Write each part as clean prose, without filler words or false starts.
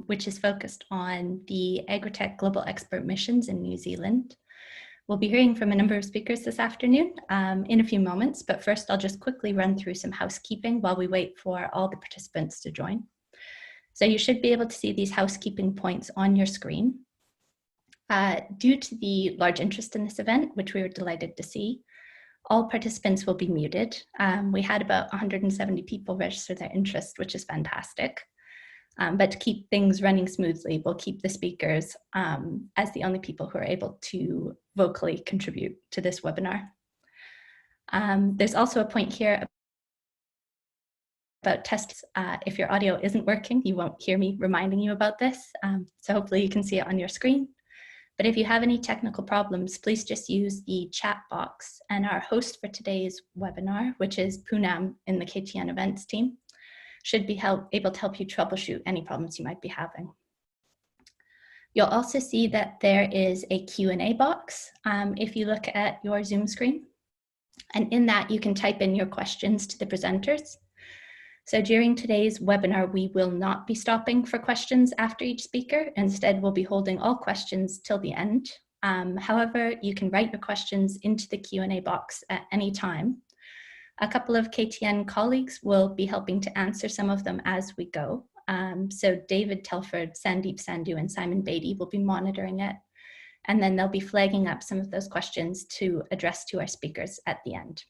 which is focused on the Agri-Tech Global Expert Missions in New Zealand. We'll be hearing from a number of speakers this afternoon in a few moments, but first I'll just quickly run through some housekeeping while we wait for all the participants to join. So you should be able to see these housekeeping points on your screen. Due to the large interest in this event, which we were delighted to see, all participants will be muted. We had about 170 people register their interest, which is fantastic. But to keep things running smoothly, we'll keep the speakers as the only people who are able to vocally contribute to this webinar. There's also a point here about tests. If your audio isn't working, you won't hear me reminding you about this. So hopefully you can see it on your screen. But if you have any technical problems, please just use the chat box, and our host for today's webinar, which is Poonam in the KTN events team, should be able to help you troubleshoot any problems you might be having. You'll also see that there is a Q&A box if you look at your Zoom screen, and in that you can type in your questions to the presenters. So during today's webinar, we will not be stopping for questions after each speaker. Instead, we'll be holding all questions till the end. However, you can write your questions into the Q&A box at any time. A couple of KTN colleagues will be helping to answer some of them as we go. So David, Telford, Sandeep, Sandhu, and Simon Bedi will be monitoring it. And then they'll be flagging up some of those questions to address to our speakers at the end.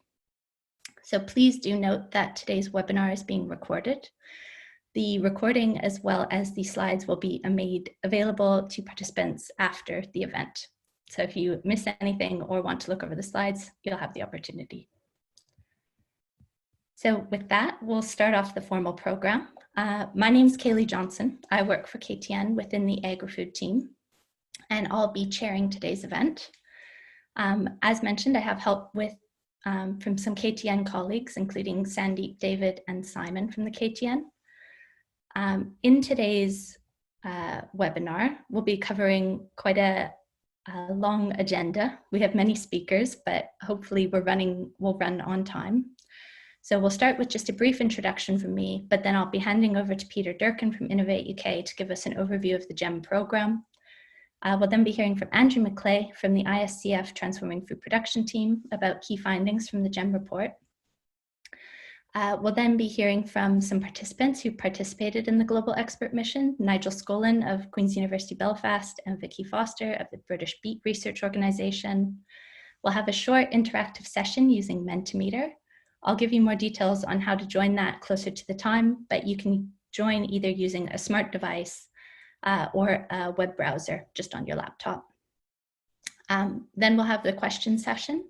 So please do note that today's webinar is being recorded. The recording as well as the slides will be made available to participants after the event. So if you miss anything or want to look over the slides, you'll have the opportunity. So with that, we'll start off the formal program. My name is Kaylee Johnson. I work for KTN within the Agrifood team, and I'll be chairing today's event. As mentioned, I have help with from some KTN colleagues, including Sandeep, David, and Simon from the KTN. In today's webinar, we'll be covering quite a long agenda. We have many speakers, but hopefully we'll run on time. So we'll start with just a brief introduction from me, but then I'll be handing over to Peter Durkin from Innovate UK to give us an overview of the GEM program. We'll then be hearing from Andrew Mcclay from the ISCF Transforming Food Production team about key findings from the GEM report. We'll then be hearing from some participants who participated in the Global Expert Mission, Nigel Schoolin of Queen's University Belfast and Vicki Foster of the British Beet Research Organisation. We'll have a short interactive session using Mentimeter. I'll give you more details on how to join that closer to the time, but you can join either using a smart device or a web browser just on your laptop. Then we'll have the question session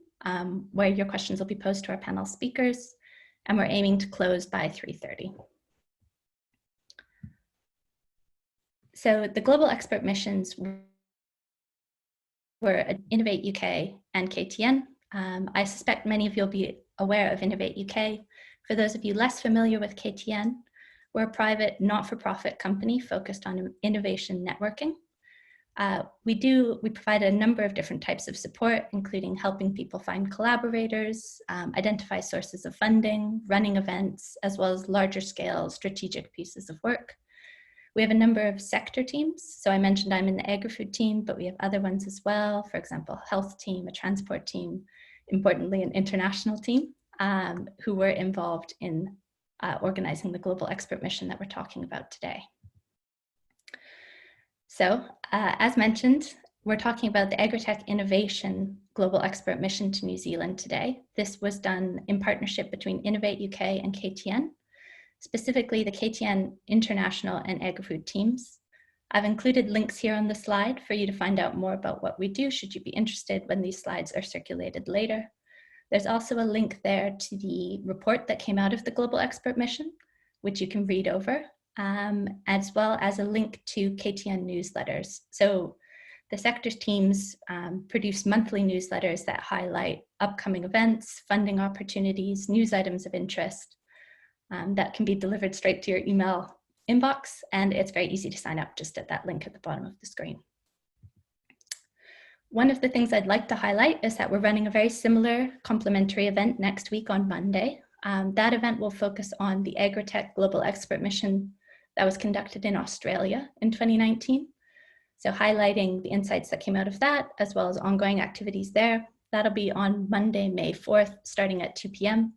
where your questions will be posed to our panel speakers, and we're aiming to close by 3:30. So the Global Expert Missions were Innovate UK and KTN. I suspect many of you will be aware of Innovate UK. For those of you less familiar with KTN, we're a private, not-for-profit company focused on innovation networking. We provide a number of different types of support, including helping people find collaborators, identify sources of funding, running events, as well as larger scale strategic pieces of work. We have a number of sector teams. So I mentioned I'm in the Agrifood team, but we have other ones as well. For example, health team, a transport team, importantly, an international team who were involved in organizing the Global Expert Mission that we're talking about today. So as mentioned, we're talking about the Agri-Tech Innovation Global Expert Mission to New Zealand today. This was done in partnership between Innovate UK and KTN, specifically the KTN International and Agrifood teams. I've included links here on the slide for you to find out more about what we do should you be interested when these slides are circulated later. There's also a link there to the report that came out of the Global Expert Mission, which you can read over, as well as a link to KTN newsletters. So the sector teams produce monthly newsletters that highlight upcoming events, funding opportunities, news items of interest that can be delivered straight to your email inbox, and it's very easy to sign up just at that link at the bottom of the screen. One of the things I'd like to highlight is that we're running a very similar complementary event next week on Monday. That event will focus on the Agri-Tech Global Expert Mission that was conducted in Australia in 2019. So highlighting the insights that came out of that, as well as ongoing activities there. That'll be on Monday, May 4th, starting at 2 p.m.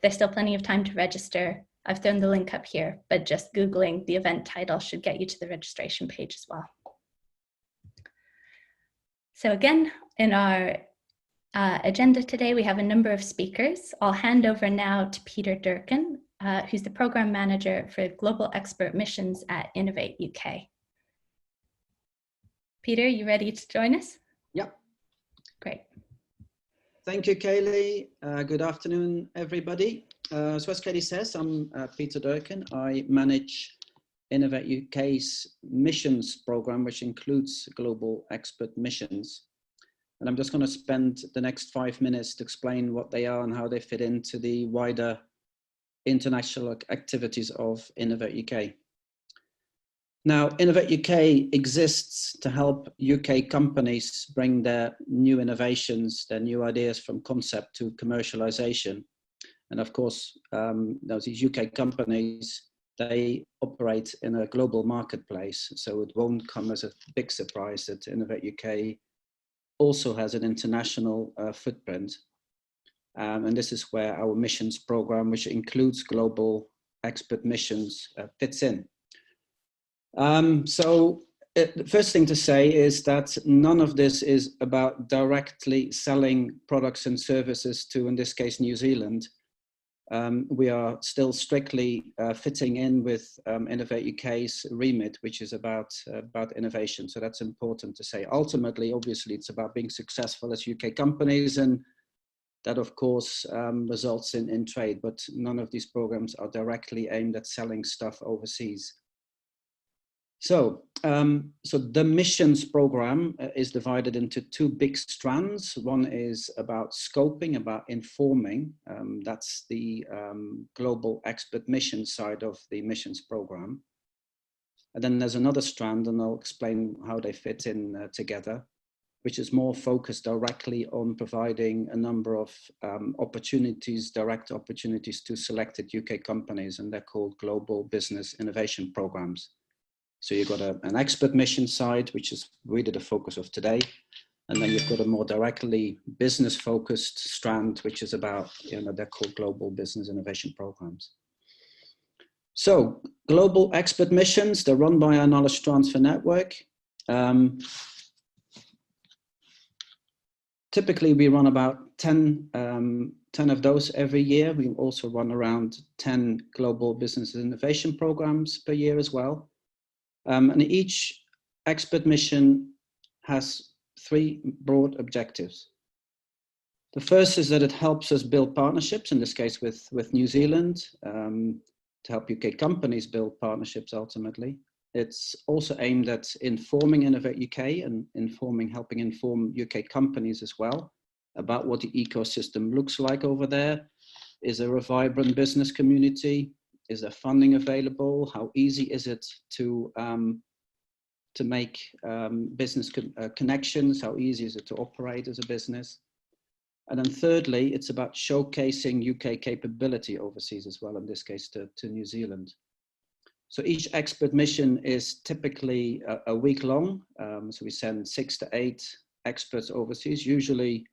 There's still plenty of time to register. I've thrown the link up here, but just Googling the event title should get you to the registration page as well. So again, in our agenda today, we have a number of speakers. I'll hand over now to Peter Durkin, who's the program manager for Global Expert Missions at Innovate UK. Peter, you ready to join us? Yep. Great. Thank you, Kaylee. Good afternoon, everybody. So as Kaylee says, I'm Peter Durkin. I manage Innovate UK's missions program, which includes Global Expert Missions. And I'm just going to spend the next 5 minutes to explain what they are and how they fit into the wider international activities of Innovate UK. Now, Innovate UK exists to help UK companies bring their new innovations, their new ideas from concept to commercialization. And of course, these UK companies, they operate in a global marketplace. So it won't come as a big surprise that Innovate UK also has an international footprint. And this is where our missions program, which includes Global Expert Missions, fits in. The first thing to say is that none of this is about directly selling products and services to, in this case, New Zealand. We are still strictly fitting in with Innovate UK's remit, which is about innovation. So that's important to say. Ultimately, obviously, it's about being successful as UK companies, and that, of course, results in trade. But none of these programs are directly aimed at selling stuff overseas. So the missions program is divided into two big strands. One is about scoping, about informing. That's the global expert mission side of the missions program. And then there's another strand, and I'll explain how they fit in together, which is more focused directly on providing a number of opportunities, direct opportunities to selected UK companies, and they're called Global Business Innovation Programs. So you've got an expert mission side, which is really the focus of today. And then you've got a more directly business focused strand, which is about, they're called Global Business Innovation Programs. So Global Expert Missions, they're run by our Knowledge Transfer Network. Typically, we run about 10 of those every year. We also run around 10 Global Business Innovation Programs per year as well. And each expert mission has three broad objectives. The first is that it helps us build partnerships, in this case with New Zealand, to help UK companies build partnerships ultimately. It's also aimed at informing Innovate UK and helping inform UK companies as well about what the ecosystem looks like over there. Is there a vibrant business community? Is there funding available? How easy is it to make business connections? How easy is it to operate as a business? And then thirdly, it's about showcasing UK capability overseas as well, in this case to New Zealand. So each expert mission is typically a week long. So we send 6 to 8 experts overseas. Usually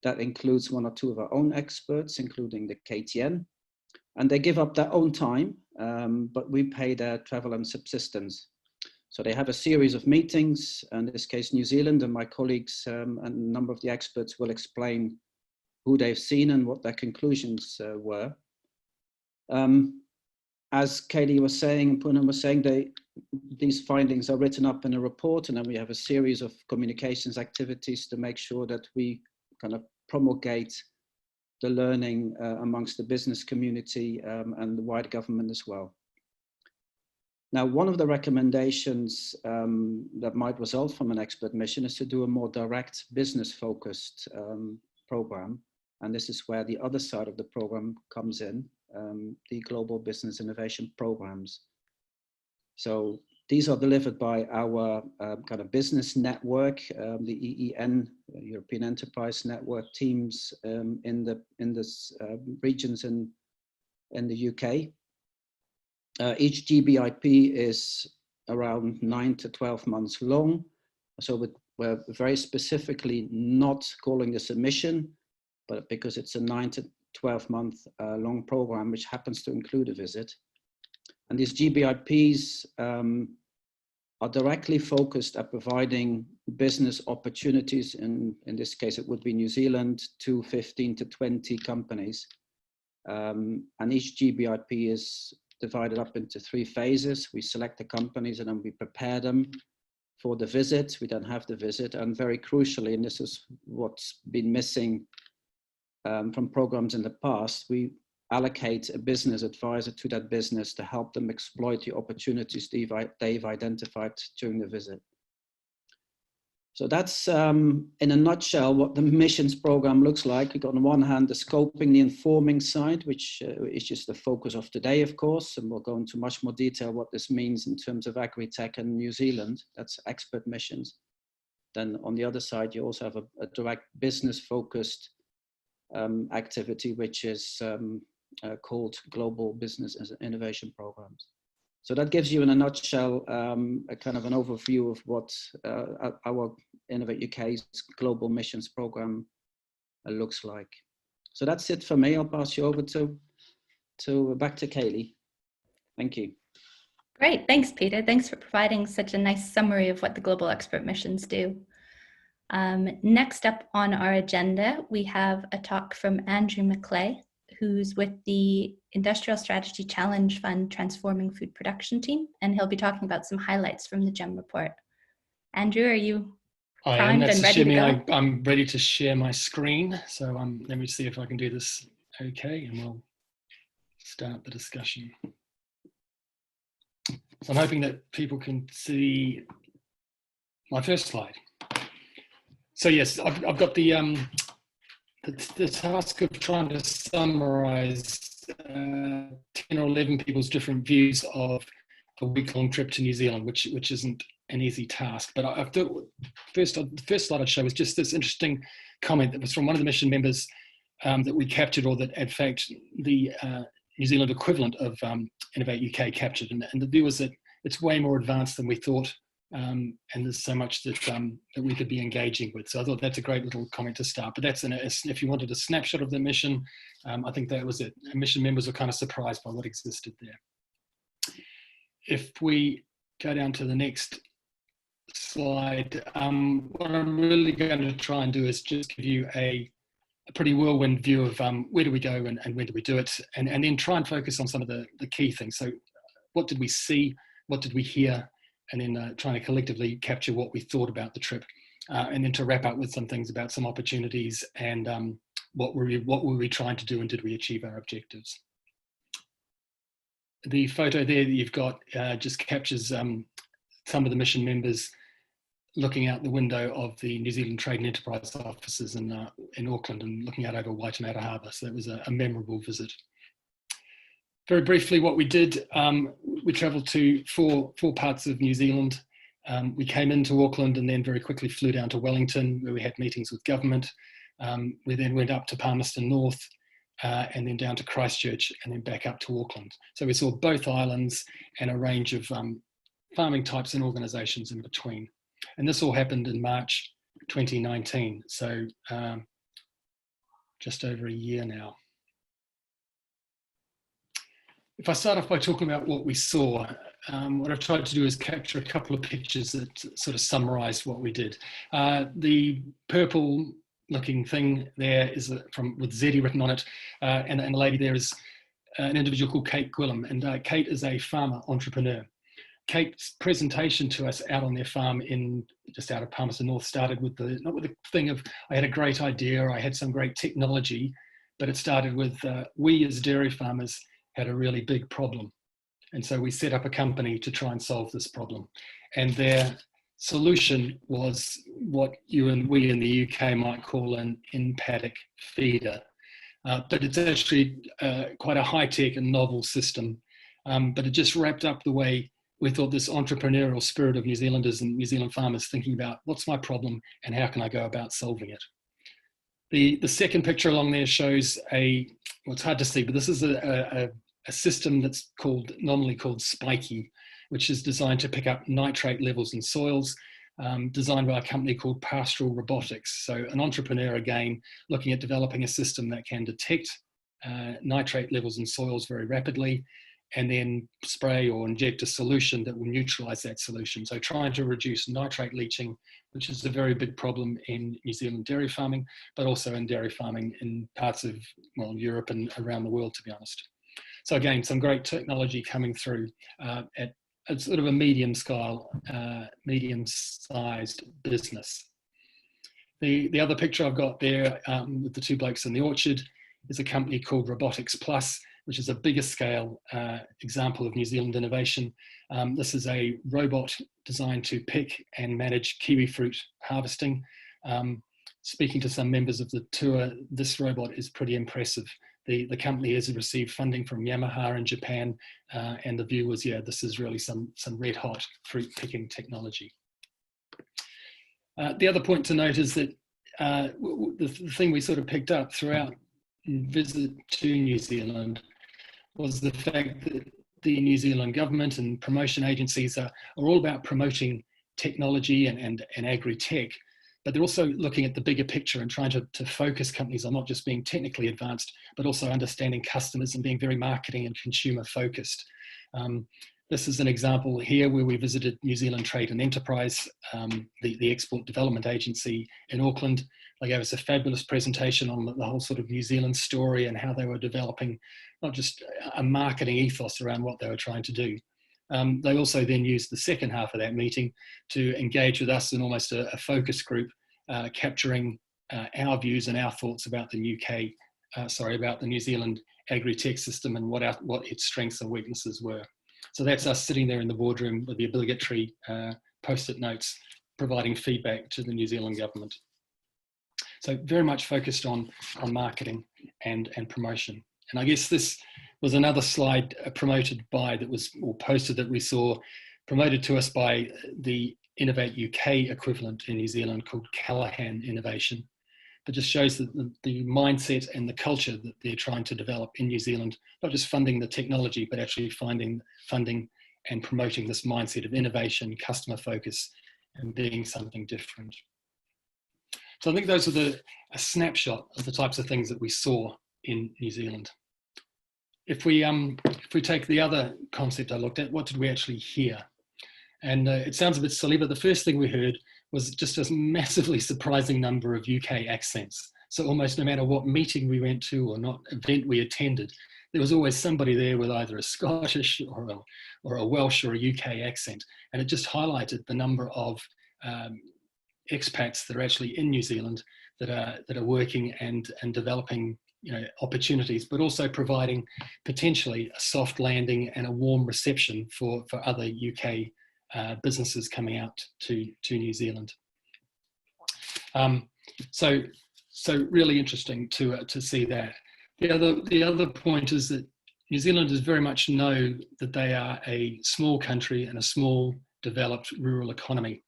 that includes 1 or 2 of our own experts, including the KTN. And they give up their own time, but we pay their travel and subsistence. So they have a series of meetings, in this case, New Zealand, and my colleagues and a number of the experts will explain who they've seen and what their conclusions were. As Katie was saying, and Poonam was saying, these findings are written up in a report, and then we have a series of communications activities to make sure that we kind of promulgate the learning amongst the business community and the wider government as well. Now, one of the recommendations that might result from an expert mission is to do a more direct business-focused program. And this is where the other side of the program comes in, the Global Business Innovation Programs. So these are delivered by our kind of business network, the EEN, European Enterprise Network teams in the regions in the UK. Each GBIP is around 9 to 12 months long. So we're very specifically not calling this a mission, but because it's a 9 to 12 month long program, which happens to include a visit. And these GBIPs are directly focused at providing business opportunities. In this case, it would be New Zealand to 15 to 20 companies. And each GBIP is divided up into 3 phases. We select the companies and then we prepare them for the visit. We then have the visit, and very crucially, and this is what's been missing from programs in the past, we allocate a business advisor to that business to help them exploit the opportunities they've identified during the visit. So that's, in a nutshell, what the missions program looks like. We've got on one hand the scoping, the informing side, which is just the focus of today, of course, and we'll go into much more detail what this means in terms of Agri-Tech and New Zealand. That's expert missions. Then on the other side, you also have a direct business-focused activity, which is called Global Business Innovation Programs. So that gives you in a nutshell a kind of an overview of what our Innovate UK's Global Missions Program looks like. So that's it for me. I'll pass you over back to Kaylee. Thank you. Great, thanks Peter. Thanks for providing such a nice summary of what the Global Expert Missions do. Next up on our agenda, we have a talk from Andrew Mcclay, who's with the Industrial Strategy Challenge Fund Transforming Food Production team, and he'll be talking about some highlights from the GEM report. Andrew, are you primed and ready to go? I'm ready to share my screen, so let me see if I can do this okay, and we'll start the discussion. So I'm hoping that people can see my first slide. So yes, I've got the task of trying to summarize 10 or 11 people's different views of a week-long trip to New Zealand, which isn't an easy task. But I thought the first slide I'd show was just this interesting comment that was from one of the mission members that we captured, or that in fact the New Zealand equivalent of Innovate UK captured. And the view was that it's way more advanced than we thought. And there's so much that that we could be engaging with. So I thought that's a great little comment to start. But that's if you wanted a snapshot of the mission, I think that was it. Mission members were kind of surprised by what existed there. If we go down to the next slide, what I'm really going to try and do is just give you a pretty whirlwind view of where do we go and when do we do it, and then try and focus on some of the key things. So what did we see? What did we hear? And then trying to collectively capture what we thought about the trip, and then to wrap up with some things about some opportunities and what were we trying to do, and did we achieve our objectives. The photo there that you've got just captures some of the mission members looking out the window of the New Zealand Trade and Enterprise offices in Auckland and looking out over Waitemata Harbour. So that was a memorable visit. Very briefly, what we did, we travelled to four parts of New Zealand. We came into Auckland and then very quickly flew down to Wellington, where we had meetings with government. We then went up to Palmerston North and then down to Christchurch and then back up to Auckland. So we saw both islands and a range of farming types and organisations in between. And this all happened in March 2019, so just over a year now. If I start off by talking about what we saw, what I've tried to do is capture a couple of pictures that sort of summarise what we did. The purple looking thing there is with Zeddy written on it, and the lady there is an individual called Kate Gwillim, and Kate is a farmer entrepreneur. Kate's presentation to us out on their farm just out of Palmerston North started with not with the thing of, I had a great idea, I had some great technology, but it started with, we as dairy farmers had a really big problem. And so we set up a company to try and solve this problem. And their solution was what you and we in the UK might call an in-paddock feeder. But it's actually quite a high-tech and novel system. But it just wrapped up the way we thought this entrepreneurial spirit of New Zealanders and New Zealand farmers thinking about what's my problem and how can I go about solving it. The second picture along there shows well, it's hard to see, but this is a a system that's nominally called Spiky, which is designed to pick up nitrate levels in soils, designed by a company called Pastoral Robotics. So an entrepreneur, again, looking at developing a system that can detect nitrate levels in soils very rapidly, and then spray or inject a solution that will neutralize that solution. So trying to reduce nitrate leaching, which is a very big problem in New Zealand dairy farming, but also in dairy farming in parts of, well, Europe and around the world, to be honest. So again, some great technology coming through at sort of a medium-sized business. The other picture I've got there with the two blokes in the orchard is a company called Robotics Plus, which is a bigger scale example of New Zealand innovation. This is a robot designed to pick and manage kiwi fruit harvesting. Speaking to some members of the tour, this robot is pretty impressive. The company has received funding from Yamaha in Japan, and the view was, yeah, this is really some red hot fruit picking technology. The other point to note is that the thing we sort of picked up throughout visit to New Zealand was the fact that the New Zealand government and promotion agencies are all about promoting technology and agri-tech, but they're also looking at the bigger picture and trying to focus companies on not just being technically advanced, but also understanding customers and being very marketing and consumer focused. This is an example here where we visited New Zealand Trade and Enterprise, the export development agency in Auckland. They gave us a fabulous presentation on the whole sort of New Zealand story and how they were developing not just a marketing ethos around what they were trying to do. They also then used the second half of that meeting to engage with us in almost a focus group, capturing our views and our thoughts about the about the New Zealand agri-tech system and what its strengths and weaknesses were. So that's us sitting there in the boardroom with the obligatory post-it notes, providing feedback to the New Zealand government. So very much focused on marketing and promotion. And I guess this was another slide posted that we saw, promoted to us by the Innovate UK equivalent in New Zealand called Callaghan Innovation. That just shows that the mindset and the culture that they're trying to develop in New Zealand, not just funding the technology, but actually funding and promoting this mindset of innovation, customer focus, and being something different. So I think those are a snapshot of the types of things that we saw in New Zealand. If we take the other concept I looked at, what did we actually hear? And it sounds a bit silly, but the first thing we heard was just a massively surprising number of UK accents. So almost no matter what meeting we went to or not event we attended, there was always somebody there with either a Scottish or a Welsh or a UK accent. And it just highlighted the number of expats that are actually in New Zealand that are working and developing, you know, opportunities, but also providing potentially a soft landing and a warm reception for other UK businesses coming out to New Zealand. So really interesting to see that. The other point is that New Zealanders very much know that they are a small country and a small developed rural economy.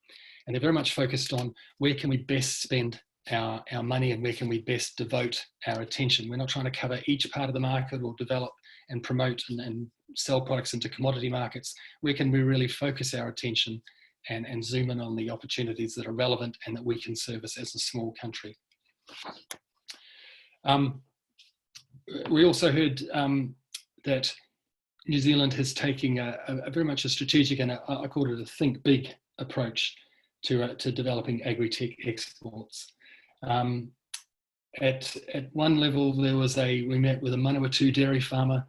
And they're very much focused on where can we best spend our money and where can we best devote our attention. We're not trying to cover each part of the market or develop and promote and sell products into commodity markets. Where can we really focus our attention and zoom in on the opportunities that are relevant and that we can service as a small country. We also heard that New Zealand is taking a very much a strategic and I call it a think big approach to developing agri-tech exports. At one level, we met with a Manawatu dairy farmer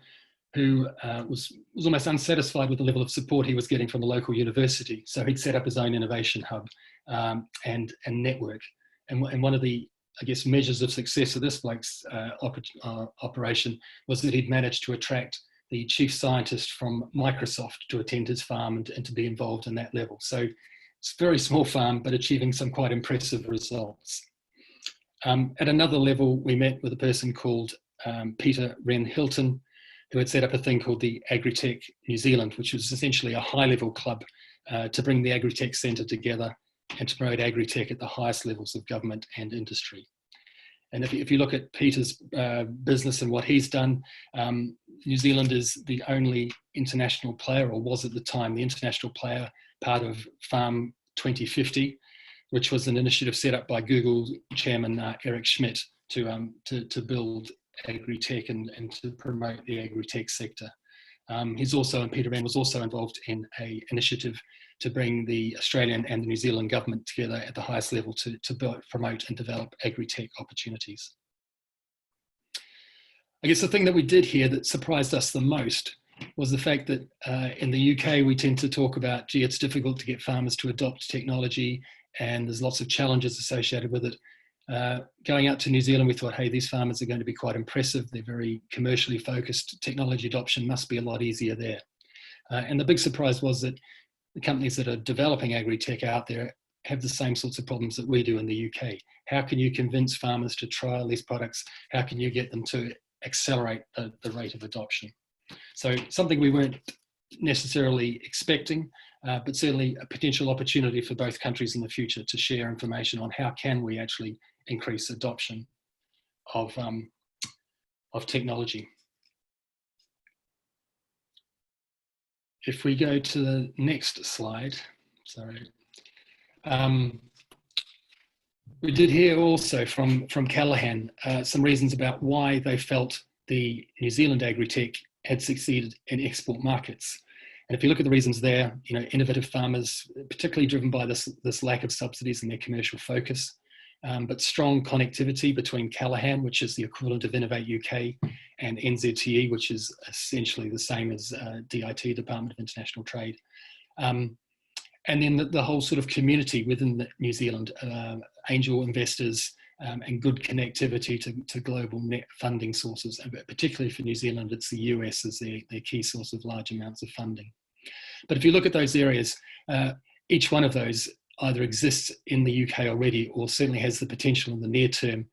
who was almost unsatisfied with the level of support he was getting from a local university. So he'd set up his own innovation hub and network. And one of the, I guess, measures of success of this bloke's operation was that he'd managed to attract the chief scientist from Microsoft to attend his farm and to be involved in that level. So it's a very small farm, but achieving some quite impressive results. At another level, we met with a person called Peter Wren Hilton, who had set up a thing called the Agri-Tech New Zealand, which was essentially a high-level club to bring the Agri-Tech Centre together and to promote agri-tech at the highest levels of government and industry. And if you look at Peter's business and what he's done, New Zealand is the only international player, or was at the time the international player, part of Farm 2050, which was an initiative set up by Google chairman Eric Schmidt to build Agri-Tech and to promote the Agri-Tech sector. He's also, and Peter was also involved in an initiative to bring the Australian and the New Zealand government together at the highest level to promote and develop Agri-Tech opportunities. I guess the thing that we did here that surprised us the most was the fact that in the UK, we tend to talk about, gee, it's difficult to get farmers to adopt technology and there's lots of challenges associated with it. Going out to New Zealand, we thought, hey, these farmers are going to be quite impressive. They're very commercially focused. Technology adoption must be a lot easier there. And the big surprise was that the companies that are developing agri-tech out there have the same sorts of problems that we do in the UK. How can you convince farmers to trial these products? How can you get them to accelerate the rate of adoption? So something we weren't necessarily expecting, but certainly a potential opportunity for both countries in the future to share information on how can we actually increase adoption of technology. If we go to the next slide, sorry. We did hear also from Callaghan some reasons about why they felt the New Zealand Agri-Tech had succeeded in export markets. And if you look at the reasons there, you know, innovative farmers, particularly driven by this lack of subsidies and their commercial focus, but strong connectivity between Callaghan, which is the equivalent of Innovate UK, and NZTE, which is essentially the same as DIT, Department of International Trade. And then the whole sort of community within New Zealand, angel investors, and good connectivity to global net funding sources, particularly for New Zealand, it's the US as their key source of large amounts of funding. But if you look at those areas, each one of those either exists in the UK already or certainly has the potential in the near term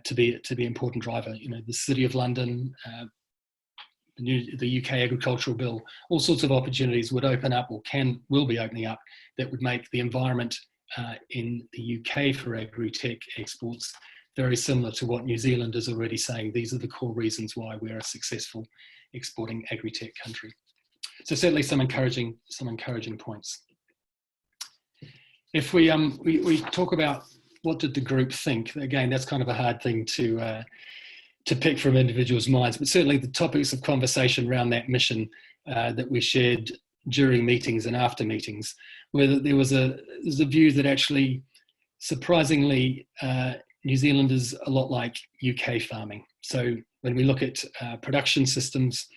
to be an important driver. You know, the City of London, the UK Agricultural Bill, all sorts of opportunities would open up or will be opening up that would make the environment in the UK for agri-tech exports very similar to what New Zealand is already saying. These are the core reasons why we're a successful exporting agri-tech country. So certainly some encouraging points. If we talk about what did the group think, again, that's kind of a hard thing to pick from individuals' minds, but certainly the topics of conversation around that mission that we shared during meetings and after meetings, where there was a view that actually, surprisingly, New Zealand is a lot like UK farming. So when we look at production systems,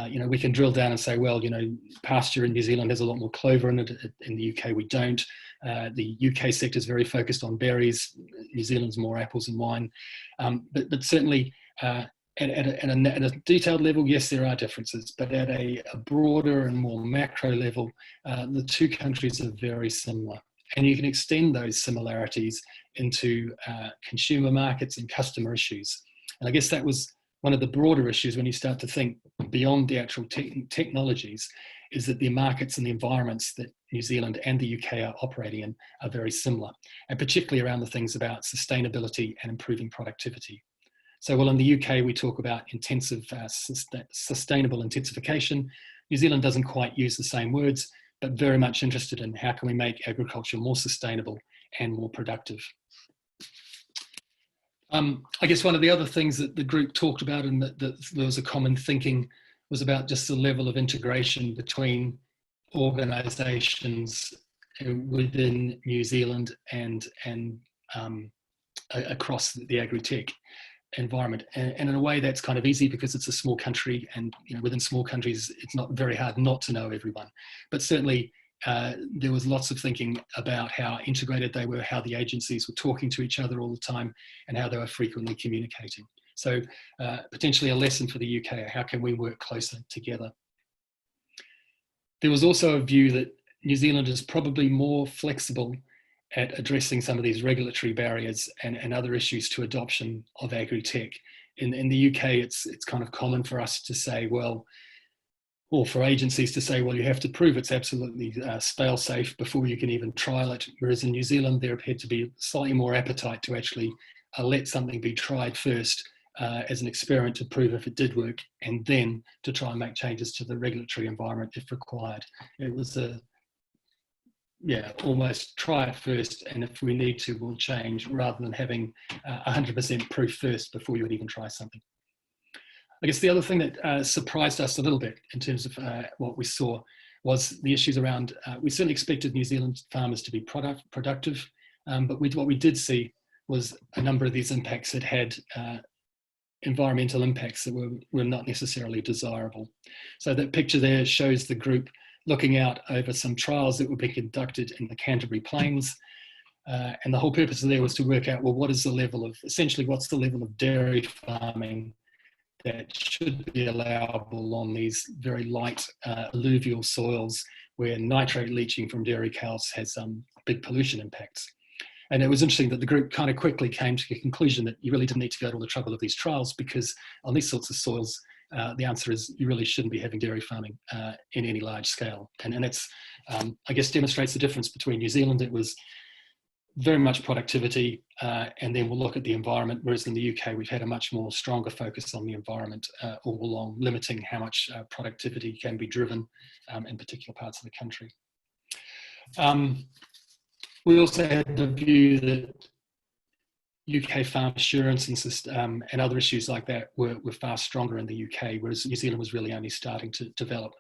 you know, we can drill down and say, well, you know, pasture in New Zealand has a lot more clover in it. In the UK, we don't. The UK sector is very focused on berries. New Zealand's more apples and wine. But certainly, at a detailed level, yes, there are differences, but at a broader and more macro level, the two countries are very similar. And you can extend those similarities into consumer markets and customer issues. And I guess that was one of the broader issues when you start to think beyond the actual technologies, is that the markets and the environments that New Zealand and the UK are operating in are very similar, and particularly around the things about sustainability and improving productivity. So while in the UK we talk about intensive, sustainable intensification, New Zealand doesn't quite use the same words, but very much interested in how can we make agriculture more sustainable and more productive. I guess one of the other things that the group talked about and that there was a common thinking was about just the level of integration between organisations within New Zealand and across the agri-tech environment. And in a way that's kind of easy because it's a small country, and you know, within small countries it's not very hard not to know everyone. But certainly there was lots of thinking about how integrated they were, how the agencies were talking to each other all the time, and how they were frequently communicating. So potentially a lesson for the UK, how can we work closer together? There was also a view that New Zealand is probably more flexible at addressing some of these regulatory barriers and other issues to adoption of agri-tech. In the UK, it's kind of common for us to say, well, or for agencies to say, well, you have to prove it's absolutely fail-safe before you can even trial it. Whereas in New Zealand, there appeared to be slightly more appetite to actually let something be tried first as an experiment to prove if it did work, and then to try and make changes to the regulatory environment if required. It was almost try it first, and if we need to, we'll change, rather than having 100% proof first before you would even try something. I guess the other thing that surprised us a little bit in terms of what we saw was the issues around, we certainly expected New Zealand farmers to be productive, but what we did see was a number of these impacts that had environmental impacts that were not necessarily desirable. So that picture there shows the group looking out over some trials that were being conducted in the Canterbury Plains. And the whole purpose of there was to work out, well, what is the level of, essentially, what's the level of dairy farming that should be allowable on these very light alluvial soils where nitrate leaching from dairy cows has big pollution impacts. And it was interesting that the group kind of quickly came to the conclusion that you really didn't need to go to all the trouble of these trials, because on these sorts of soils, the answer is you really shouldn't be having dairy farming in any large scale. And that's, I guess, demonstrates the difference between New Zealand. It was very much productivity, and then we'll look at the environment, whereas in the UK, we've had a much more stronger focus on the environment all along, limiting how much productivity can be driven in particular parts of the country. We also had the view that UK farm assurance and other issues like that were far stronger in the UK, whereas New Zealand was really only starting to develop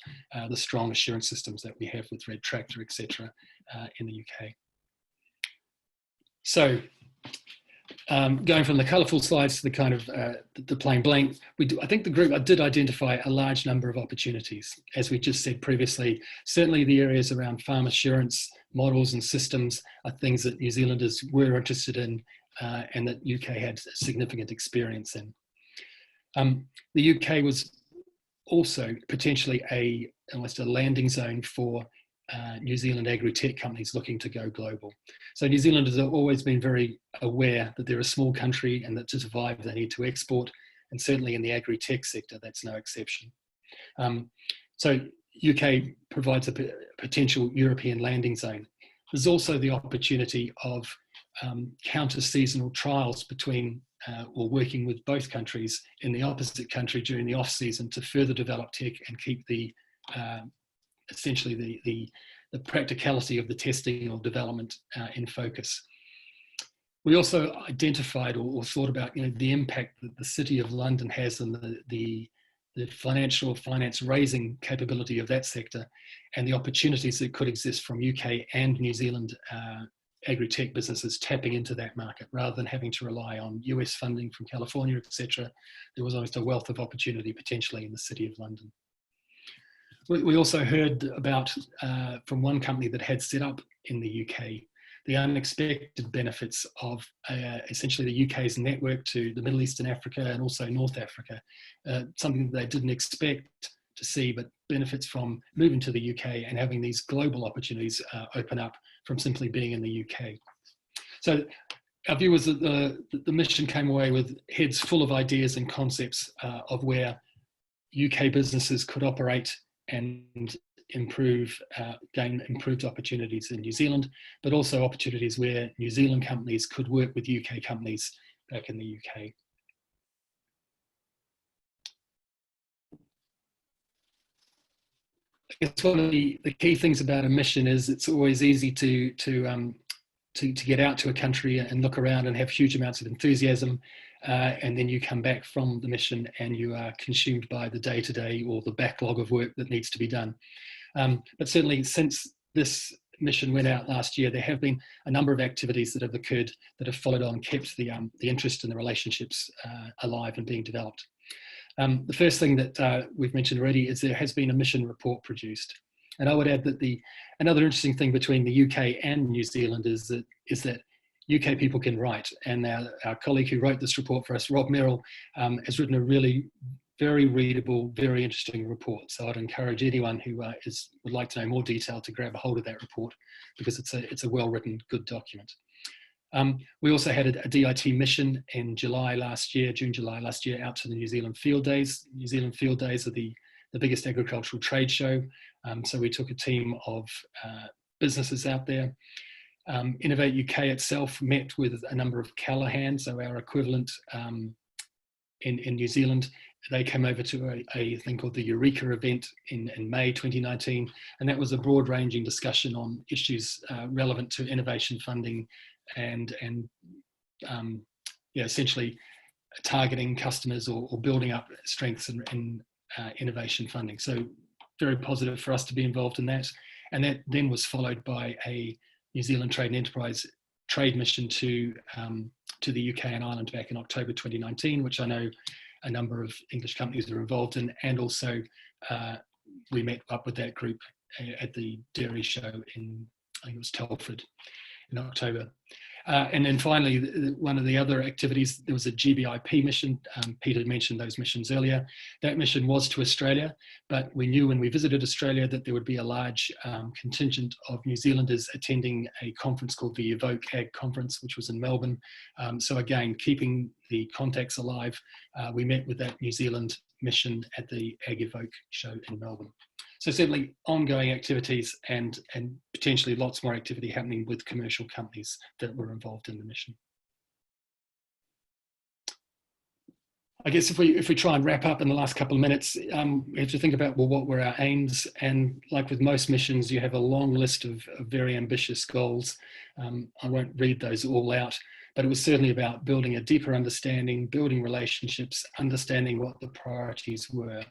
the strong assurance systems that we have with Red Tractor, etc., in the UK. So, going from the colourful slides to the kind of the plain blank, I think the group did identify a large number of opportunities. As we just said previously, certainly the areas around farm assurance models and systems are things that New Zealanders were interested in, and that UK had significant experience in. The UK was also potentially almost a landing zone for New Zealand agri-tech companies looking to go global. So New Zealanders have always been very aware that they're a small country and that to survive they need to export, and certainly in the agri-tech sector that's no exception. So UK provides a potential European landing zone. There's also the opportunity of counter-seasonal trials between or working with both countries in the opposite country during the off-season to further develop tech and keep the essentially the practicality of the testing or development in focus. We also identified or thought about the impact that the City of London has on the finance raising capability of that sector, and the opportunities that could exist from UK and New Zealand agri-tech businesses tapping into that market rather than having to rely on US funding from California, etc. There was almost a wealth of opportunity potentially in the City of London. We also heard about, from one company that had set up in the UK, the unexpected benefits of essentially the UK's network to the Middle East and Africa and also North Africa, something that they didn't expect to see, but benefits from moving to the UK and having these global opportunities open up from simply being in the UK. So our view was that the mission came away with heads full of ideas and concepts of where UK businesses could operate and gain improved opportunities in New Zealand, but also opportunities where New Zealand companies could work with UK companies back in the UK. I guess one of the key things about a mission is it's always easy to get out to a country and look around and have huge amounts of enthusiasm, and then you come back from the mission and you are consumed by the day-to-day or the backlog of work that needs to be done. But certainly since this mission went out last year, there have been a number of activities that have occurred that have followed on, kept the interest and the relationships alive and being developed. The first thing that we've mentioned already is there has been a mission report produced. And I would add that another interesting thing between the UK and New Zealand is that UK people can write. And our colleague who wrote this report for us, Rob Merrill, has written a really very readable, very interesting report. So I'd encourage anyone who would like to know more detail to grab a hold of that report, because it's a well-written, good document. We also had a DIT mission in June, July last year, out to the New Zealand Field Days. New Zealand Field Days are the biggest agricultural trade show. So we took a team of businesses out there. Innovate UK itself met with a number of Callaghan, so our equivalent in New Zealand. They came over to a thing called the Eureka event in May 2019, and that was a broad-ranging discussion on issues relevant to innovation funding and essentially targeting customers or building up strengths in innovation funding. So very positive for us to be involved in that. And that then was followed by a New Zealand Trade and Enterprise trade mission to the UK and Ireland back in October 2019, which I know a number of English companies are involved in, and also we met up with that group at the dairy show in, I think it was Telford in October. And then finally, one of the other activities, there was a GBIP mission. Peter mentioned those missions earlier. That mission was to Australia, but we knew when we visited Australia that there would be a large contingent of New Zealanders attending a conference called the Evoke Ag Conference, which was in Melbourne. So again, keeping the contacts alive, we met with that New Zealand mission at the Ag Evoke show in Melbourne. So certainly ongoing activities and potentially lots more activity happening with commercial companies that were involved in the mission. I guess if we try and wrap up in the last couple of minutes, we have to think about, well, what were our aims? And like with most missions, you have a long list of very ambitious goals. I won't read those all out, but it was certainly about building a deeper understanding, building relationships, understanding what the priorities were.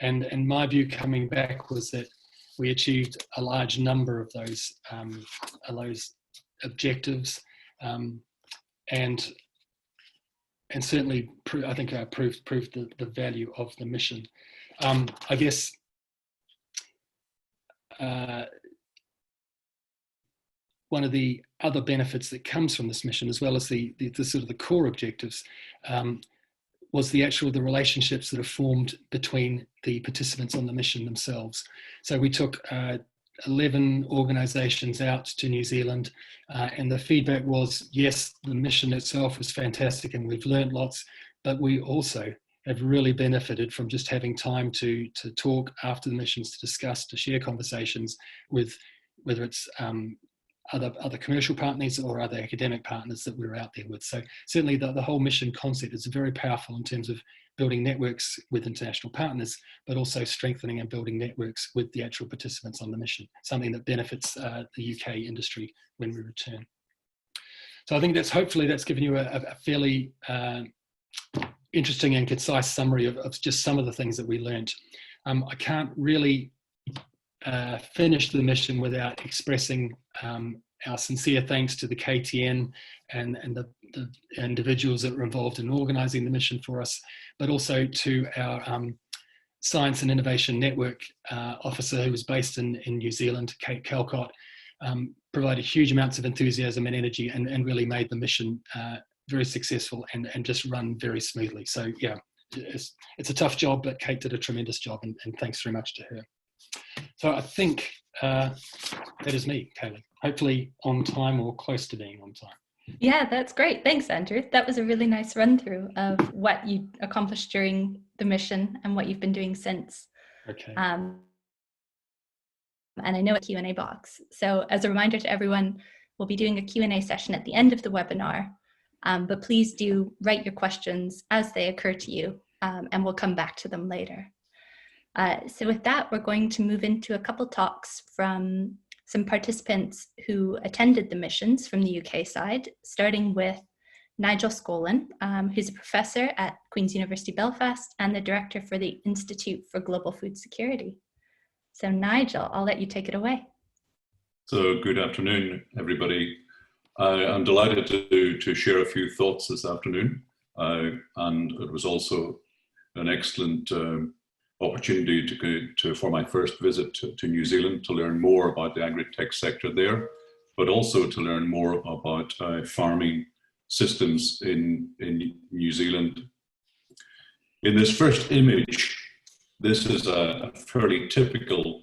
And my view coming back was that we achieved a large number of those objectives, and certainly I think I proved the value of the mission. I guess one of the other benefits that comes from this mission, as well as the sort of the core objectives, was the relationships that are formed between the participants on the mission themselves. So we took 11 organisations out to New Zealand, and the feedback was, yes, the mission itself was fantastic and we've learned lots, but we also have really benefited from just having time to talk after the missions, to discuss, to share conversations with, whether it's other commercial partners or other academic partners that we're out there with. So certainly the whole mission concept is very powerful in terms of building networks with international partners, but also strengthening and building networks with the actual participants on the mission, something that benefits the UK industry when we return. So I think hopefully that's given you a fairly interesting and concise summary of just some of the things that we learned. I can't really finish the mission without expressing our sincere thanks to the KTN and the individuals that were involved in organising the mission for us, but also to our Science and Innovation Network officer who was based in New Zealand, Kate Calcott, provided huge amounts of enthusiasm and energy and really made the mission very successful and just run very smoothly. So yeah, it's a tough job, but Kate did a tremendous job, and thanks very much to her. So I think that is me, Kaylee. Hopefully on time or close to being on time. Yeah, that's great. Thanks, Andrew. That was a really nice run through of what you accomplished during the mission and what you've been doing since. Okay. And I know a Q&A box. So as a reminder to everyone, we'll be doing a Q&A session at the end of the webinar, but please do write your questions as they occur to you, and we'll come back to them later. So with that, we're going to move into a couple talks from some participants who attended the missions from the UK side, starting with Nigel Schoolin, who's a professor at Queen's University Belfast and the director for the Institute for Global Food Security. So Nigel, I'll let you take it away. So good afternoon, everybody. I'm delighted to share a few thoughts this afternoon, and it was also an excellent opportunity for my first visit to New Zealand to learn more about the agri-tech sector there, but also to learn more about farming systems in New Zealand. In this first image, this is a fairly typical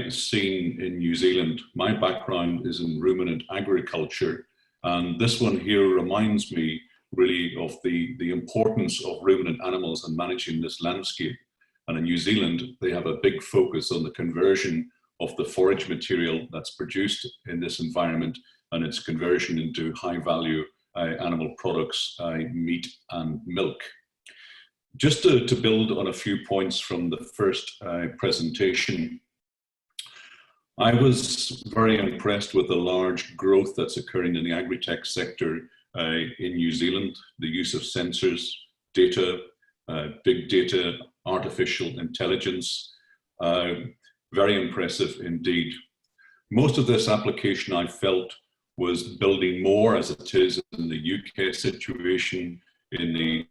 scene in New Zealand. My background is in ruminant agriculture, and this one here reminds me really of the importance of ruminant animals and managing this landscape. And in New Zealand, they have a big focus on the conversion of the forage material that's produced in this environment and its conversion into high-value animal products, meat and milk. Just to build on a few points from the first presentation, I was very impressed with the large growth that's occurring in the agri-tech sector in New Zealand, the use of sensors, data, big data, artificial intelligence, very impressive indeed. Most of this application I felt was building more, as it is in the UK situation, in the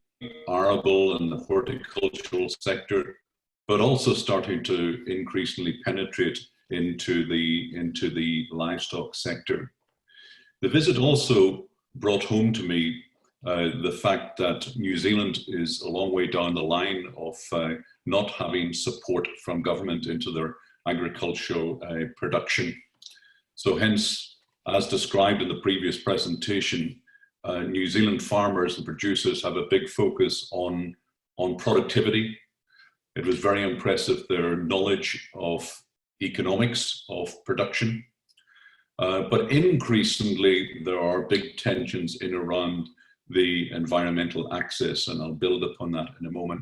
arable and the horticultural sector, but also starting to increasingly penetrate into the livestock sector. The visit also brought home to me the fact that New Zealand is a long way down the line of not having support from government into their agricultural production. So hence, as described in the previous presentation, New Zealand farmers and producers have a big focus on productivity. It was very impressive, their knowledge of economics of production. But increasingly, there are big tensions in around the environmental access, and I'll build upon that in a moment.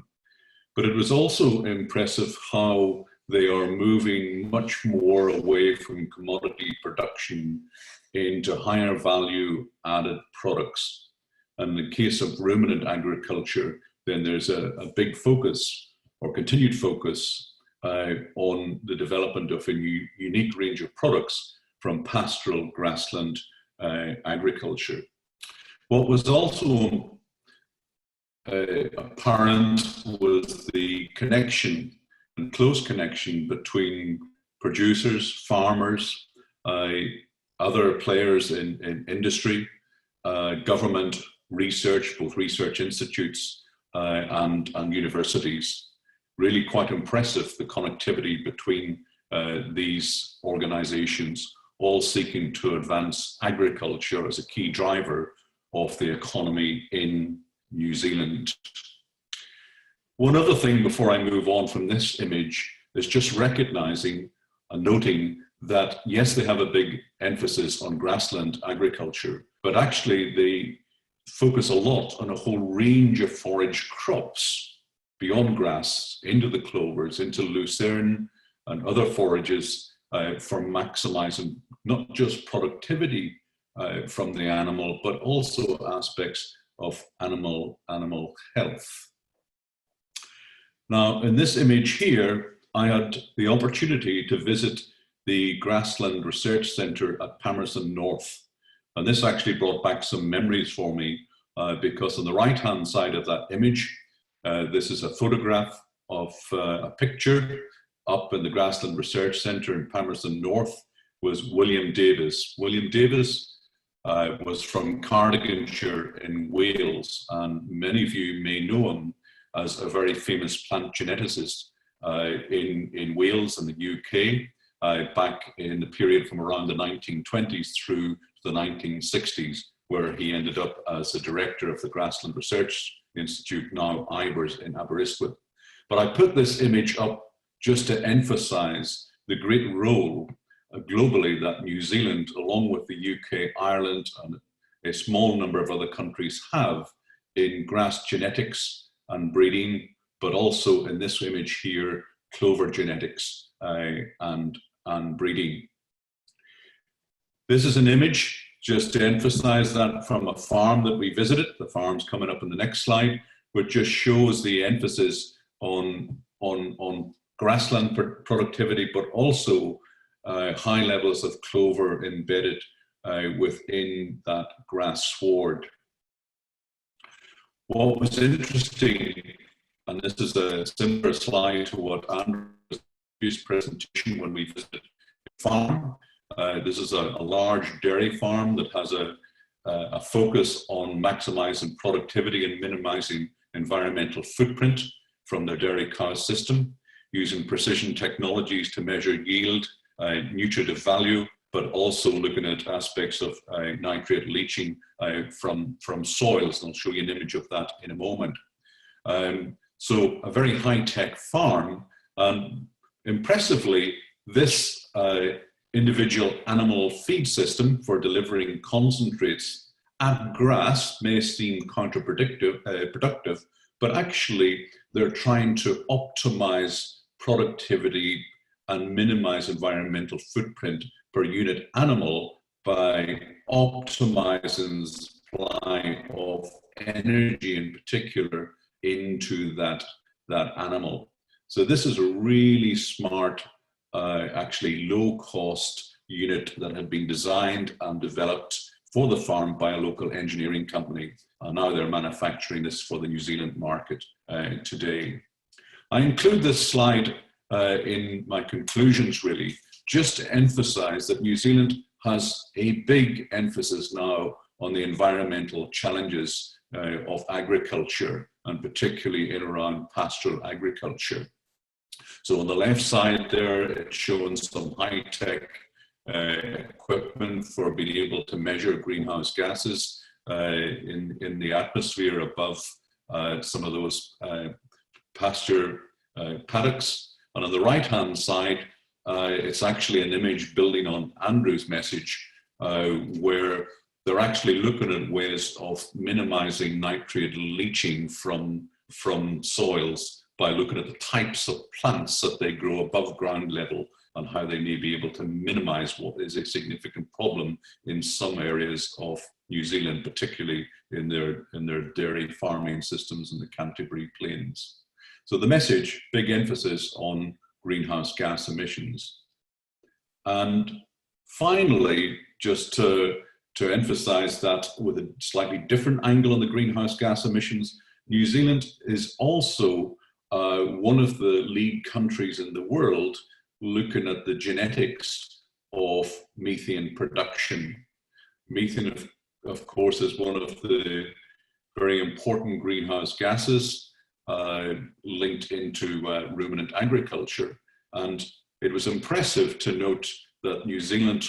But it was also impressive how they are moving much more away from commodity production into higher value added products. And in the case of ruminant agriculture, then there's a big focus or continued focus on the development of a unique range of products from pastoral grassland agriculture. What was also apparent was the connection and close connection between producers, farmers, other players in industry, government, research, both research institutes and universities. Really quite impressive, the connectivity between these organizations, all seeking to advance agriculture as a key driver of the economy in New Zealand. One other thing before I move on from this image is just recognizing and noting that yes, they have a big emphasis on grassland agriculture, but actually they focus a lot on a whole range of forage crops beyond grass, into the clovers, into lucerne and other forages for maximizing not just productivity from the animal, but also aspects of animal health. Now, in this image here, I had the opportunity to visit the Grassland Research Centre at Palmerston North. And this actually brought back some memories for me because on the right-hand side of that image, this is a photograph of a picture up in the Grassland Research Centre in Palmerston North was William Davis. William Davis was from Cardiganshire in Wales, and many of you may know him as a very famous plant geneticist in Wales and the UK back in the period from around the 1920s through the 1960s, where he ended up as the director of the Grassland Research Institute, now IBERS in Aberystwyth. But I put this image up just to emphasize the great role globally that New Zealand, along with the UK, Ireland, and a small number of other countries have in grass genetics and breeding, but also in this image here, clover genetics and breeding. This is an image just to emphasize that from a farm that we visited. The farm's coming up in the next slide, which just shows the emphasis on grassland productivity, but also high levels of clover embedded within that grass sward. What was interesting, and this is a similar slide to what Andrew's presentation when we visited the farm. This is a large dairy farm that has a focus on maximizing productivity and minimizing environmental footprint from their dairy cow system, using precision technologies to measure yield, nutritive value, but also looking at aspects of nitrate leaching from soils. And I'll show you an image of that in a moment. So a very high-tech farm. Impressively, this individual animal feed system for delivering concentrates at grass may seem productive, but actually they're trying to optimize productivity and minimize environmental footprint per unit animal by optimizing supply of energy in particular into that animal. So this is a really smart, actually low-cost unit that had been designed and developed for the farm by a local engineering company. And now they're manufacturing this for the New Zealand market today. I include this slide in my conclusions, really, just to emphasize that New Zealand has a big emphasis now on the environmental challenges of agriculture, and particularly in around pastoral agriculture. So on the left side there, it's showing some high-tech equipment for being able to measure greenhouse gases in the atmosphere above some of those pasture paddocks. And on the right-hand side, it's actually an image building on Andrew's message, where they're actually looking at ways of minimizing nitrate leaching from soils by looking at the types of plants that they grow above ground level and how they may be able to minimize what is a significant problem in some areas of New Zealand, particularly in their dairy farming systems in the Canterbury Plains. So the message, big emphasis on greenhouse gas emissions. And finally, just to emphasize that with a slightly different angle on the greenhouse gas emissions, New Zealand is also one of the lead countries in the world looking at the genetics of methane production. Methane, of course, is one of the very important greenhouse gases linked into ruminant agriculture. And it was impressive to note that New Zealand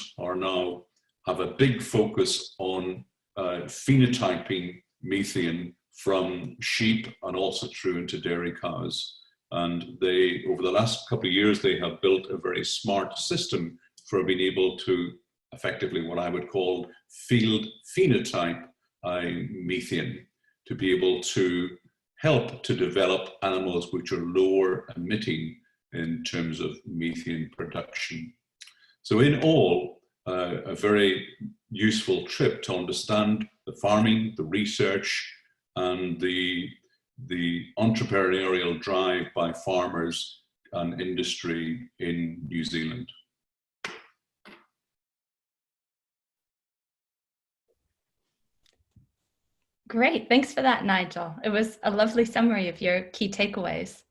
have a big focus on phenotyping methane from sheep and also through into dairy cows. And they, over the last couple of years, they have built a very smart system for being able to effectively what I would call field phenotype methane, to be able to help to develop animals which are lower emitting in terms of methane production. So in all, a very useful trip to understand the farming, the research, and the entrepreneurial drive by farmers and industry in New Zealand. Great, thanks for that, Nigel. It was a lovely summary of your key takeaways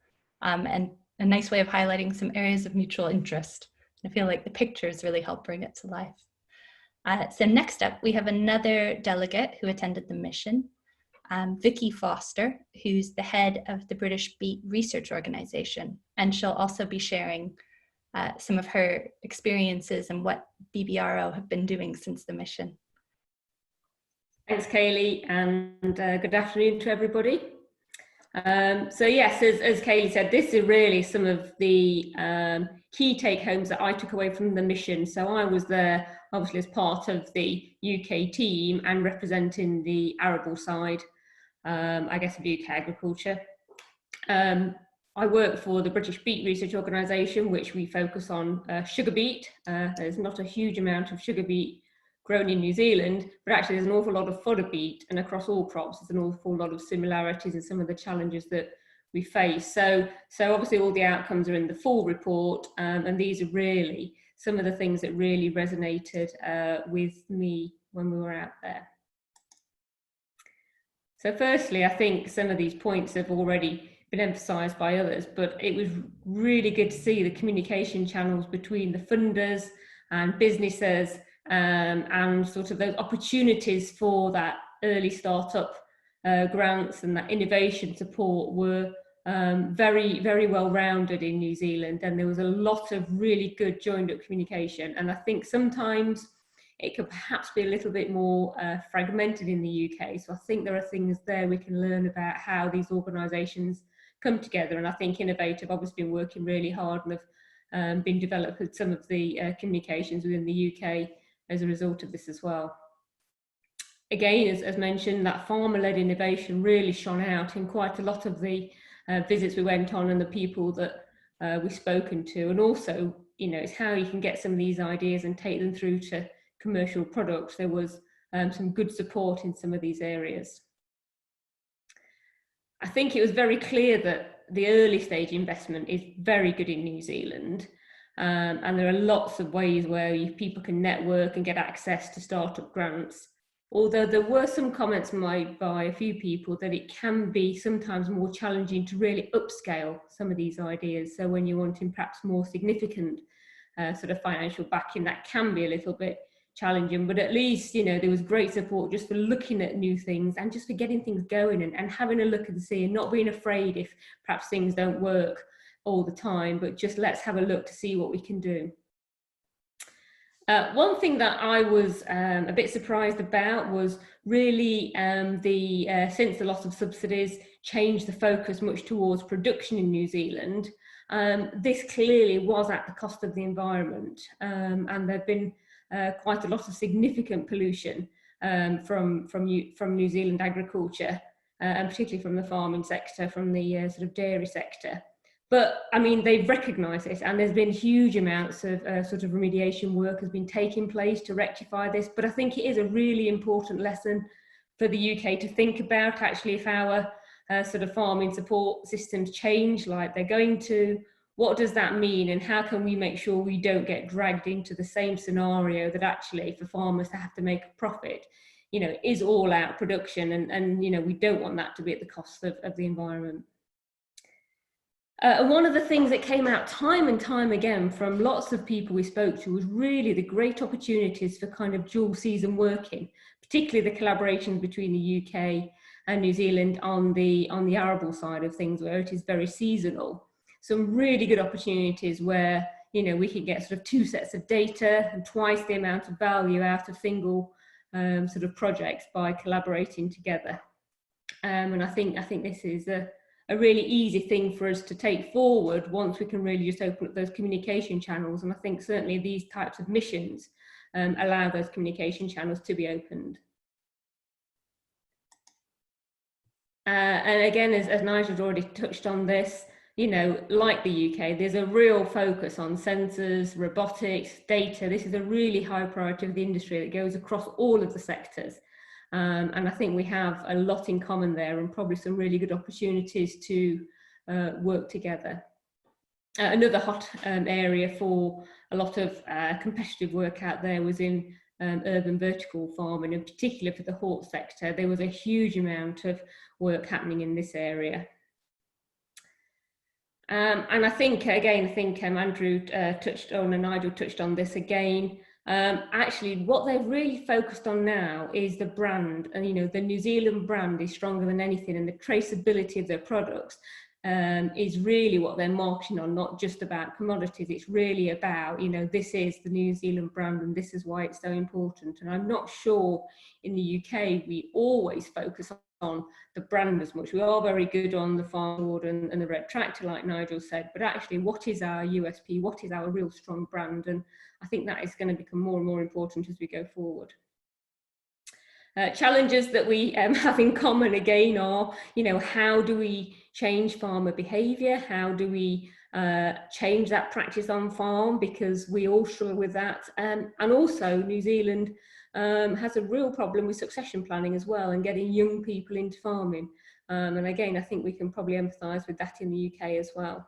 and a nice way of highlighting some areas of mutual interest. I feel like the pictures really help bring it to life. So next up, we have another delegate who attended the mission, Vicki Foster, who's the head of the British Beet Research Organisation, and she'll also be sharing some of her experiences and what BBRO have been doing since the mission. Thanks, Kaylee, and good afternoon to everybody. So yes, as Kaylee said, this is really some of the key take-homes that I took away from the mission. So I was there obviously as part of the UK team and representing the arable side, I guess, of UK agriculture. I work for the British Beet Research Organisation, which we focus on sugar beet. There's not a huge amount of sugar beet grown in New Zealand, but actually there's an awful lot of fodder beet, and across all crops there's an awful lot of similarities and some of the challenges that we face. So obviously all the outcomes are in the full report, and these are really some of the things that really resonated with me when we were out there. So firstly, I think some of these points have already been emphasised by others, but it was really good to see the communication channels between the funders and businesses, and sort of those opportunities for that early startup grants and that innovation support were very, very well rounded in New Zealand, and there was a lot of really good joined up communication. And I think sometimes it could perhaps be a little bit more fragmented in the UK. So I think there are things there we can learn about how these organisations come together. And I think Innovate have obviously been working really hard and been developed with some of the communications within the UK as a result of this as well. Again, as mentioned, that farmer-led innovation really shone out in quite a lot of the visits we went on and the people that we've spoken to. And also, you know, it's how you can get some of these ideas and take them through to commercial products. There was some good support in some of these areas. I think it was very clear that the early stage investment is very good in New Zealand. And there are lots of ways where people can network and get access to startup grants. Although there were some comments made by a few people that it can be sometimes more challenging to really upscale some of these ideas. So when you're wanting perhaps more significant sort of financial backing, that can be a little bit challenging, but at least, you know, there was great support just for looking at new things and just for getting things going and having a look and see, and not being afraid if perhaps things don't work all the time, but just let's have a look to see what we can do. One thing that I was a bit surprised about was really since the loss of subsidies changed the focus much towards production in New Zealand, this clearly was at the cost of the environment, and there have been quite a lot of significant pollution from New Zealand agriculture, and particularly from the farming sector, from the sort of dairy sector. But I mean, they've recognised this, and there's been huge amounts of sort of remediation work has been taking place to rectify this. But I think it is a really important lesson for the UK to think about, actually, if our sort of farming support systems change like they're going to, what does that mean, and how can we make sure we don't get dragged into the same scenario that actually for farmers to have to make a profit, you know, is all out production, and you know, we don't want that to be at the cost of the environment. And one of the things that came out time and time again from lots of people we spoke to was really the great opportunities for kind of dual season working, particularly the collaboration between the UK and New Zealand on the arable side of things, where it is very seasonal. Some really good opportunities where, you know, we could get sort of 2 sets of data and twice the amount of value out of single sort of projects by collaborating together. And I think this is a really easy thing for us to take forward once we can really just open up those communication channels. And I think certainly these types of missions allow those communication channels to be opened. And again, as Nigel's already touched on this, you know, like the UK, there's a real focus on sensors, robotics, data. This is a really high priority of the industry that goes across all of the sectors. And I think we have a lot in common there, and probably some really good opportunities to work together. Another hot area for a lot of competitive work out there was in urban vertical farming, in particular for the hort sector. There was a huge amount of work happening in this area. And I think, again, Andrew touched on, and Nigel touched on this again. Actually, what they've really focused on now is the brand, and you know, the New Zealand brand is stronger than anything, and the traceability of their products is really what they're marketing on, not just about commodities. It's really about, you know, this is the New Zealand brand and this is why it's so important. And I'm not sure in the UK we always focus on the brand as much. We are very good on the farm board and the red tractor, like Nigel said, but actually what is our USP, what is our real strong brand? And I think that is going to become more and more important as we go forward. Challenges that we have in common again are, you know, how do we change farmer behaviour? How do we change that practice on farm? Because we all struggle with that. And also New Zealand has a real problem with succession planning as well, and getting young people into farming. And again, I think we can probably empathise with that in the UK as well.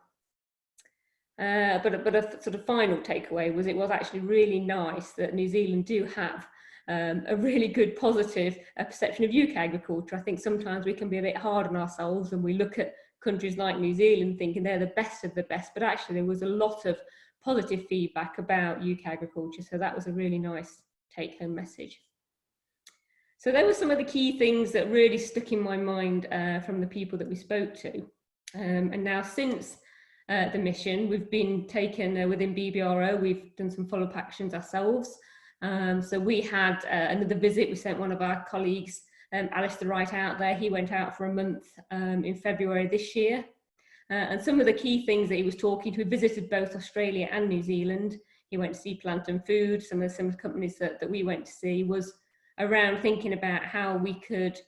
But a sort of final takeaway was it was actually really nice that New Zealand do have a really good positive perception of UK agriculture. I think sometimes we can be a bit hard on ourselves and we look at countries like New Zealand thinking they're the best of the best, but actually there was a lot of positive feedback about UK agriculture, so that was a really nice take-home message. So there were some of the key things that really stuck in my mind from the people that we spoke to. And now since the mission, we've been taken within BBRO, we've done some follow-up actions ourselves. So we had another visit. We sent one of our colleagues, Alistair, right out there. He went out for a month in February this year. And some of the key things that he was talking to, he visited both Australia and New Zealand. He went to see Plant and Food, some of the companies that we went to see, was around thinking about how we could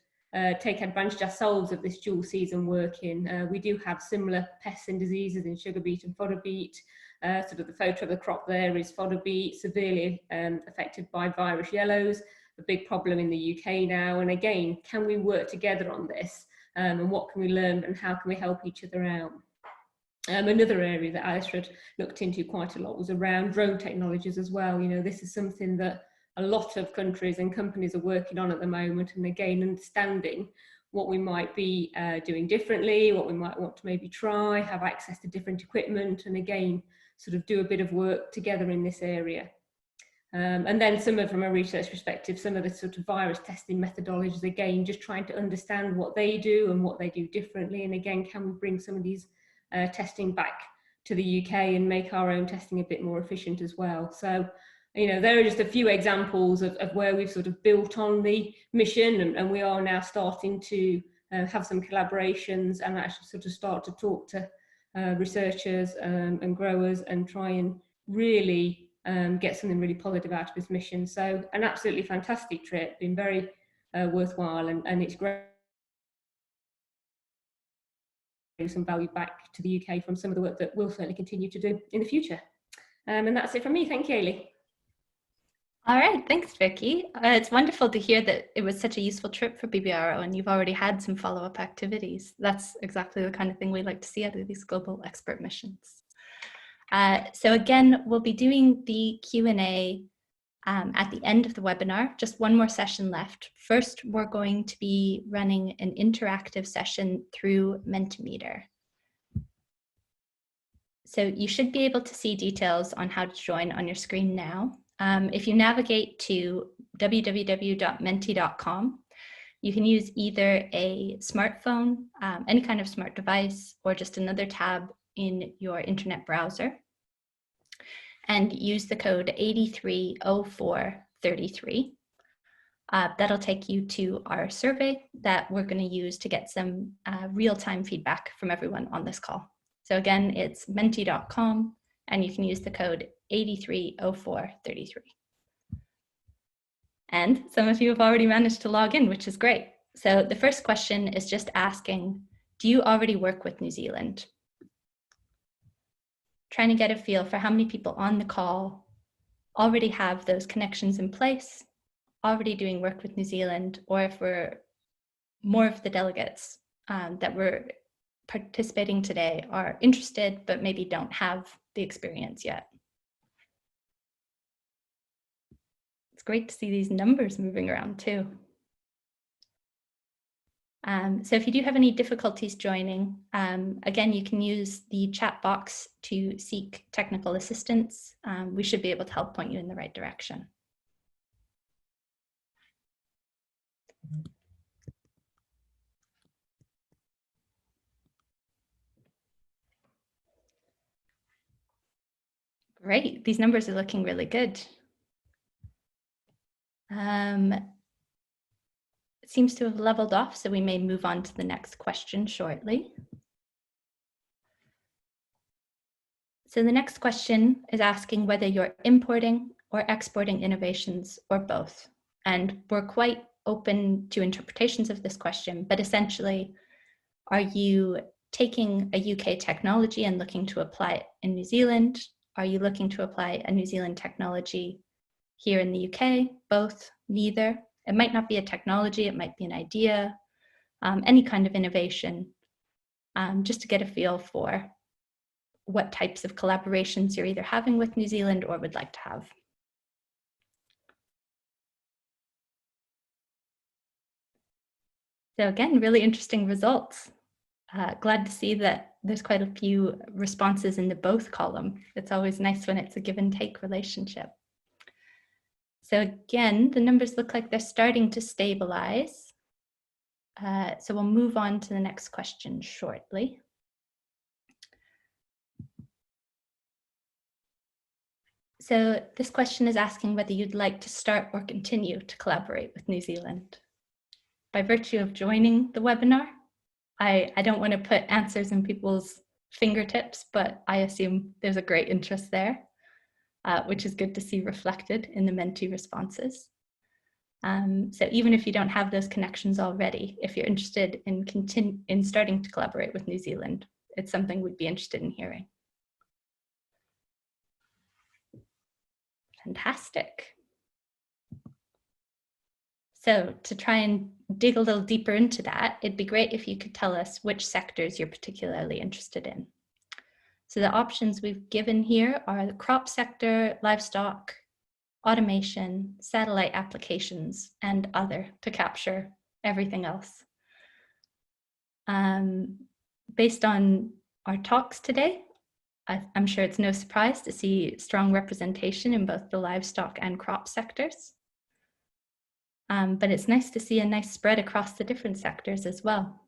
take advantage ourselves of this dual season working. We do have similar pests and diseases in sugar beet and fodder beet. Sort of the photo of the crop there is fodder beet, severely affected by virus yellows, a big problem in the UK now. And again, can we work together on this? And what can we learn and how can we help each other out? Another area that Alistair had looked into quite a lot was around drone technologies as well. You know, this is something that a lot of countries and companies are working on at the moment, and again, understanding what we might be doing differently, what we might want to maybe try, have access to different equipment, and again, sort of do a bit of work together in this area. And then some of, from a research perspective, some of the sort of virus testing methodologies, again, just trying to understand what they do and what they do differently. And again, can we bring some of these testing back to the UK and make our own testing a bit more efficient as well? So, you know, there are just a few examples of where we've sort of built on the mission, and we are now starting to have some collaborations and actually sort of start to talk to researchers and growers and try and really get something really positive out of this mission. So an absolutely fantastic trip, been very worthwhile, and it's great some value back to the UK from some of the work that we'll certainly continue to do in the future. And that's it from me. Thank you, Hayley. All right, thanks, Vicki. It's wonderful to hear that it was such a useful trip for BBRO and you've already had some follow-up activities. That's exactly the kind of thing we like to see out of these global expert missions. So again, we'll be doing the Q&A at the end of the webinar, just one more session left. First, we're going to be running an interactive session through Mentimeter. So you should be able to see details on how to join on your screen now. If you navigate to www.menti.com, you can use either a smartphone, any kind of smart device, or just another tab in your internet browser, and use the code 830433. That'll take you to our survey that we're going to use to get some real-time feedback from everyone on this call. So again, it's menti.com, and you can use the code 830433. And some of you have already managed to log in, which is great. So the first question is just asking, do you already work with New Zealand? Trying to get a feel for how many people on the call already have those connections in place, already doing work with New Zealand, or if we're more of the delegates that were participating today are interested, but maybe don't have the experience yet. It's great to see these numbers moving around too. So if you do have any difficulties joining, again, you can use the chat box to seek technical assistance. We should be able to help point you in the right direction. Great, these numbers are looking really good. It seems to have leveled off, so we may move on to the next question shortly. So the next question is asking whether you're importing or exporting innovations or both. And we're quite open to interpretations of this question, but essentially, are you taking a UK technology and looking to apply it in New Zealand? Are you looking to apply a New Zealand technology here in the UK? Both, neither. It might not be a technology, it might be an idea, any kind of innovation, just to get a feel for what types of collaborations you're either having with New Zealand or would like to have. So again, really interesting results. Glad to see that there's quite a few responses in the both column. It's always nice when it's a give and take relationship. So again, the numbers look like they're starting to stabilize. So we'll move on to the next question shortly. So this question is asking whether you'd like to start or continue to collaborate with New Zealand. By virtue of joining the webinar, I don't want to put answers in people's fingertips, but I assume there's a great interest there, which is good to see reflected in the Menti responses. So even if you don't have those connections already, if you're interested in starting to collaborate with New Zealand, it's something we'd be interested in hearing. Fantastic. So to try and dig a little deeper into that, it'd be great if you could tell us which sectors you're particularly interested in. So the options we've given here are the crop sector, livestock, automation, satellite applications, and other to capture everything else. Based on our talks today, I'm sure it's no surprise to see strong representation in both the livestock and crop sectors. But it's nice to see a nice spread across the different sectors as well.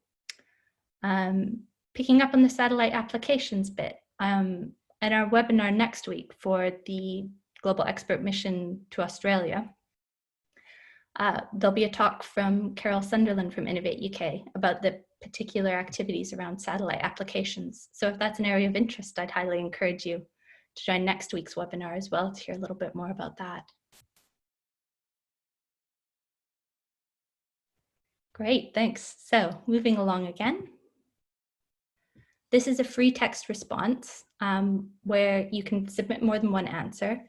Picking up on the satellite applications bit, at our webinar next week for the Global Expert Mission to Australia, there'll be a talk from Carol Sunderland from Innovate UK about the particular activities around satellite applications. So if that's an area of interest, I'd highly encourage you to join next week's webinar as well to hear a little bit more about that. Great, thanks. So moving along again. This is a free text response where you can submit more than one answer.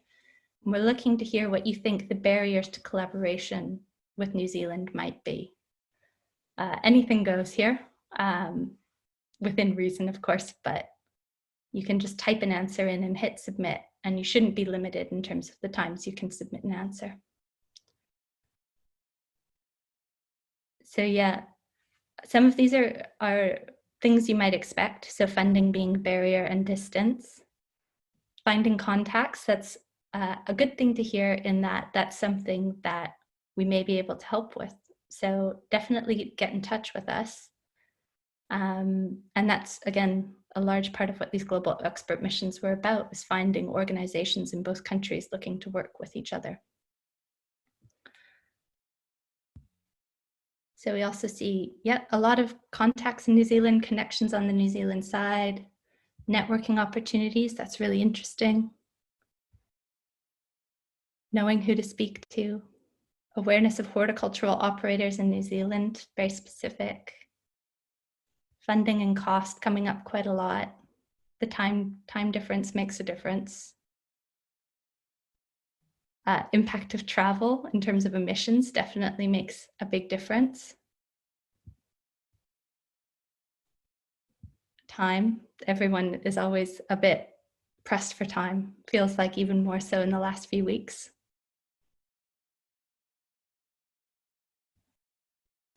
We're looking to hear what you think the barriers to collaboration with New Zealand might be. Anything goes here, within reason, of course, but you can just type an answer in and hit submit, and you shouldn't be limited in terms of the times you can submit an answer. So yeah, some of these are things you might expect. So funding being barrier and distance. Finding contacts, that's a good thing to hear in that that's something that we may be able to help with. So definitely get in touch with us. And that's, again, a large part of what these global expert missions were about, is finding organizations in both countries looking to work with each other. So we also see, a lot of contacts in New Zealand, connections on the New Zealand side, networking opportunities, that's really interesting. Knowing who to speak to, awareness of horticultural operators in New Zealand, very specific. Funding and cost coming up quite a lot. The time difference makes a difference. Impact of travel in terms of emissions definitely makes a big difference. Time, everyone is always a bit pressed for time. Feels like even more so in the last few weeks.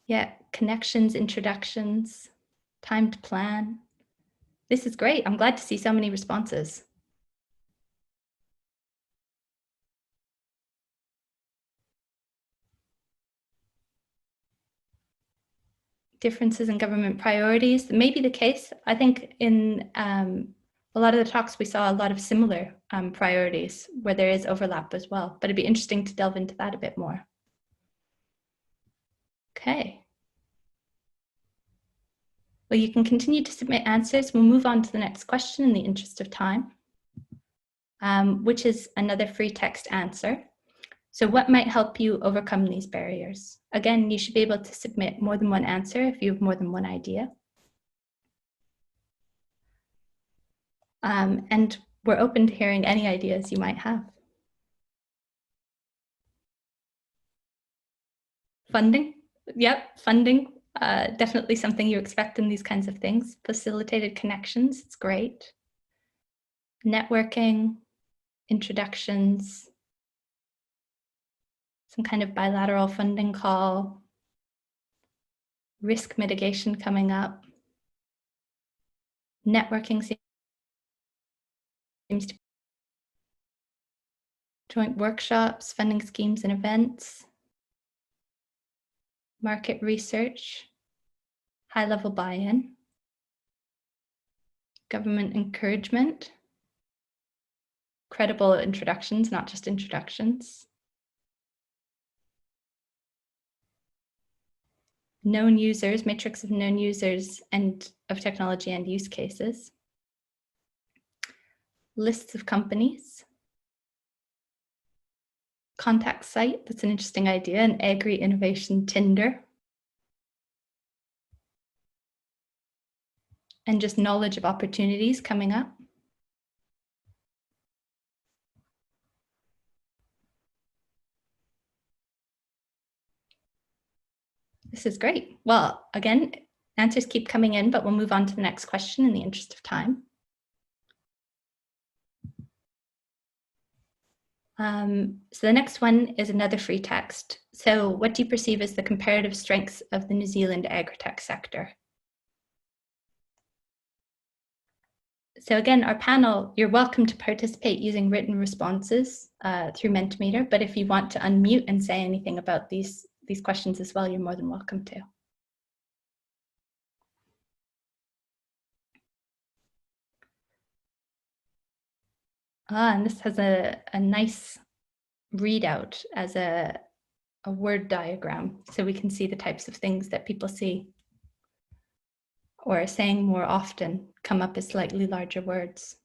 Yeah, connections, introductions, time to plan. This is great. I'm glad to see so many responses. Differences in government priorities may be the case. I think in a lot of the talks we saw a lot of similar priorities where there is overlap as well, but it'd be interesting to delve into that a bit more. Okay. Well, you can continue to submit answers. We'll move on to the next question in the interest of time, which is another free text answer. So what might help you overcome these barriers? Again, you should be able to submit more than one answer if you have more than one idea. And we're open to hearing any ideas you might have. Funding, yep, funding, definitely something you expect in these kinds of things. Facilitated connections, it's great. Networking, introductions, some kind of bilateral funding call, risk mitigation coming up. Networking seems to be joint workshops, funding schemes and events, market research, high-level buy-in, government encouragement, credible introductions, not just introductions, known users, matrix of known users and of technology and use cases, lists of companies, contact site, that's an interesting idea, an Agri-Innovation Tinder, and just knowledge of opportunities coming up. This is great. Well, again, answers keep coming in, but we'll move on to the next question in the interest of time. So the next one is another free text. So what do you perceive as the comparative strengths of the New Zealand agri-tech sector? So again, our panel, you're welcome to participate using written responses through Mentimeter, but if you want to unmute and say anything about these questions as well, you're more than welcome to. And this has a nice readout as a word diagram, so we can see the types of things that people see or are saying more often come up as slightly larger words.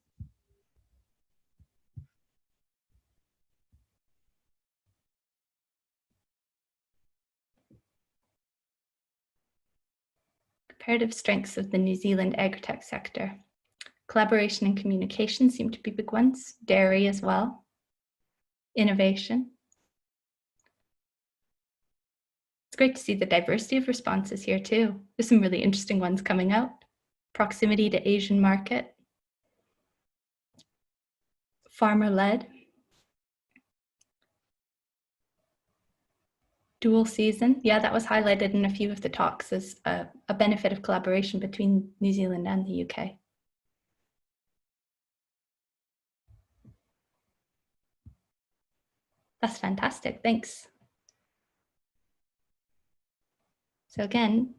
Comparative strengths of the New Zealand agri-tech sector. Collaboration and communication seem to be big ones. Dairy as well. Innovation. It's great to see the diversity of responses here too. There's some really interesting ones coming out. Proximity to Asian market. Farmer-led. Dual season. Yeah, that was highlighted in a few of the talks as a benefit of collaboration between New Zealand and the UK. That's fantastic, thanks. So again,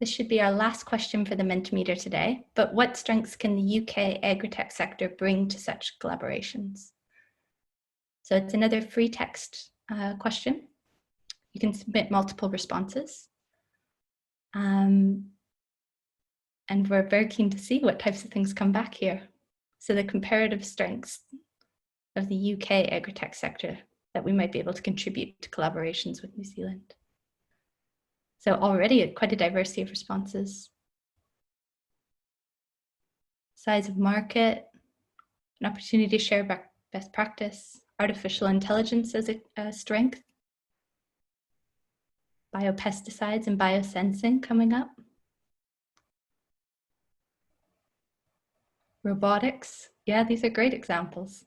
this should be our last question for the Mentimeter today, but what strengths can the UK agri-tech sector bring to such collaborations? So it's another free text question. You can submit multiple responses. And we're very keen to see what types of things come back here. So the comparative strengths of the UK agri-tech sector that we might be able to contribute to collaborations with New Zealand. So already quite a diversity of responses. Size of market, an opportunity to share best practice, artificial intelligence as a strength, biopesticides and biosensing coming up. Robotics, yeah, these are great examples.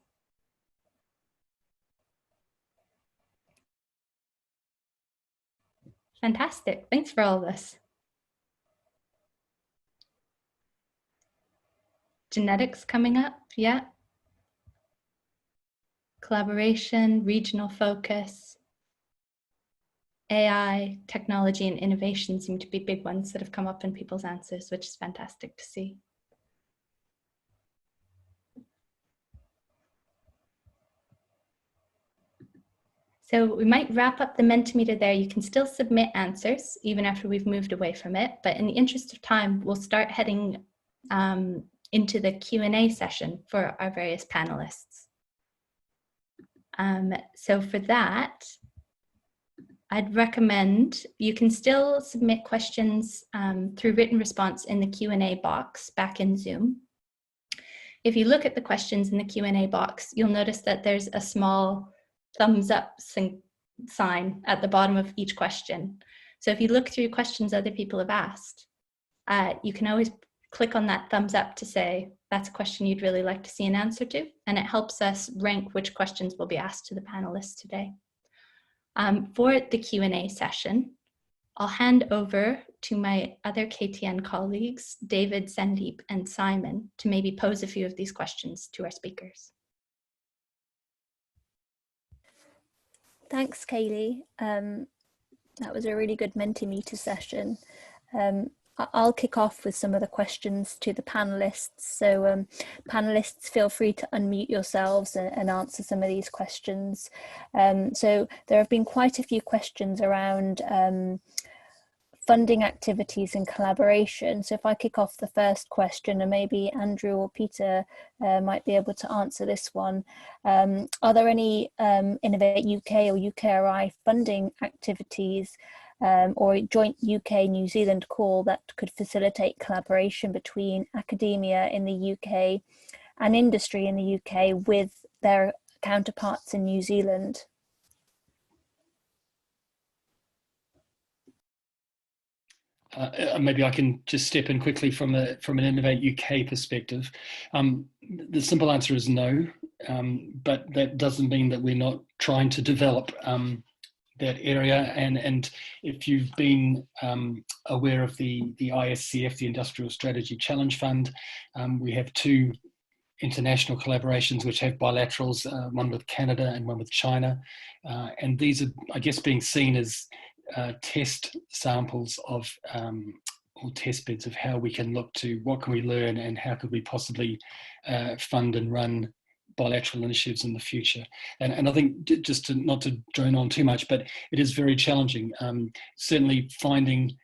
Fantastic, thanks for all this. Genetics coming up, yeah. Collaboration, regional focus, AI, technology and innovation seem to be big ones that have come up in people's answers, which is fantastic to see. So we might wrap up the Mentimeter there. You can still submit answers even after we've moved away from it, but in the interest of time, we'll start heading into the Q&A session for our various panelists. So for that, I'd recommend you can still submit questions through written response in the Q&A box back in Zoom. If you look at the questions in the Q&A box, you'll notice that there's a small thumbs up sign at the bottom of each question. So if you look through questions other people have asked, you can always click on that thumbs up to say that's a question you'd really like to see an answer to, and it helps us rank which questions will be asked to the panelists today. For the Q&A session, I'll hand over to my other KTN colleagues, David, Sandeep, and Simon, to maybe pose a few of these questions to our speakers. Thanks, Kaylee. That was a really good Mentimeter session. I'll kick off with some of the questions to the panelists. So panelists, feel free to unmute yourselves and answer some of these questions. So there have been quite a few questions around funding activities and collaboration. So if I kick off the first question, and maybe Andrew or Peter might be able to answer this one. Are there any Innovate UK or UKRI funding activities or a joint UK-New Zealand call that could facilitate collaboration between academia in the UK and industry in the UK with their counterparts in New Zealand? Maybe I can just step in quickly from an Innovate UK perspective. The simple answer is no, but that doesn't mean that we're not trying to develop that area. And if you've been aware of the ISCF, the Industrial Strategy Challenge Fund, we have 2 international collaborations which have bilaterals, one with Canada and one with China. And these are, I guess, being seen as test samples of or test beds of how we can look to what can we learn and how could we possibly fund and run bilateral initiatives in the future. And I think, just not to drone on too much, but it is very challenging. Certainly finding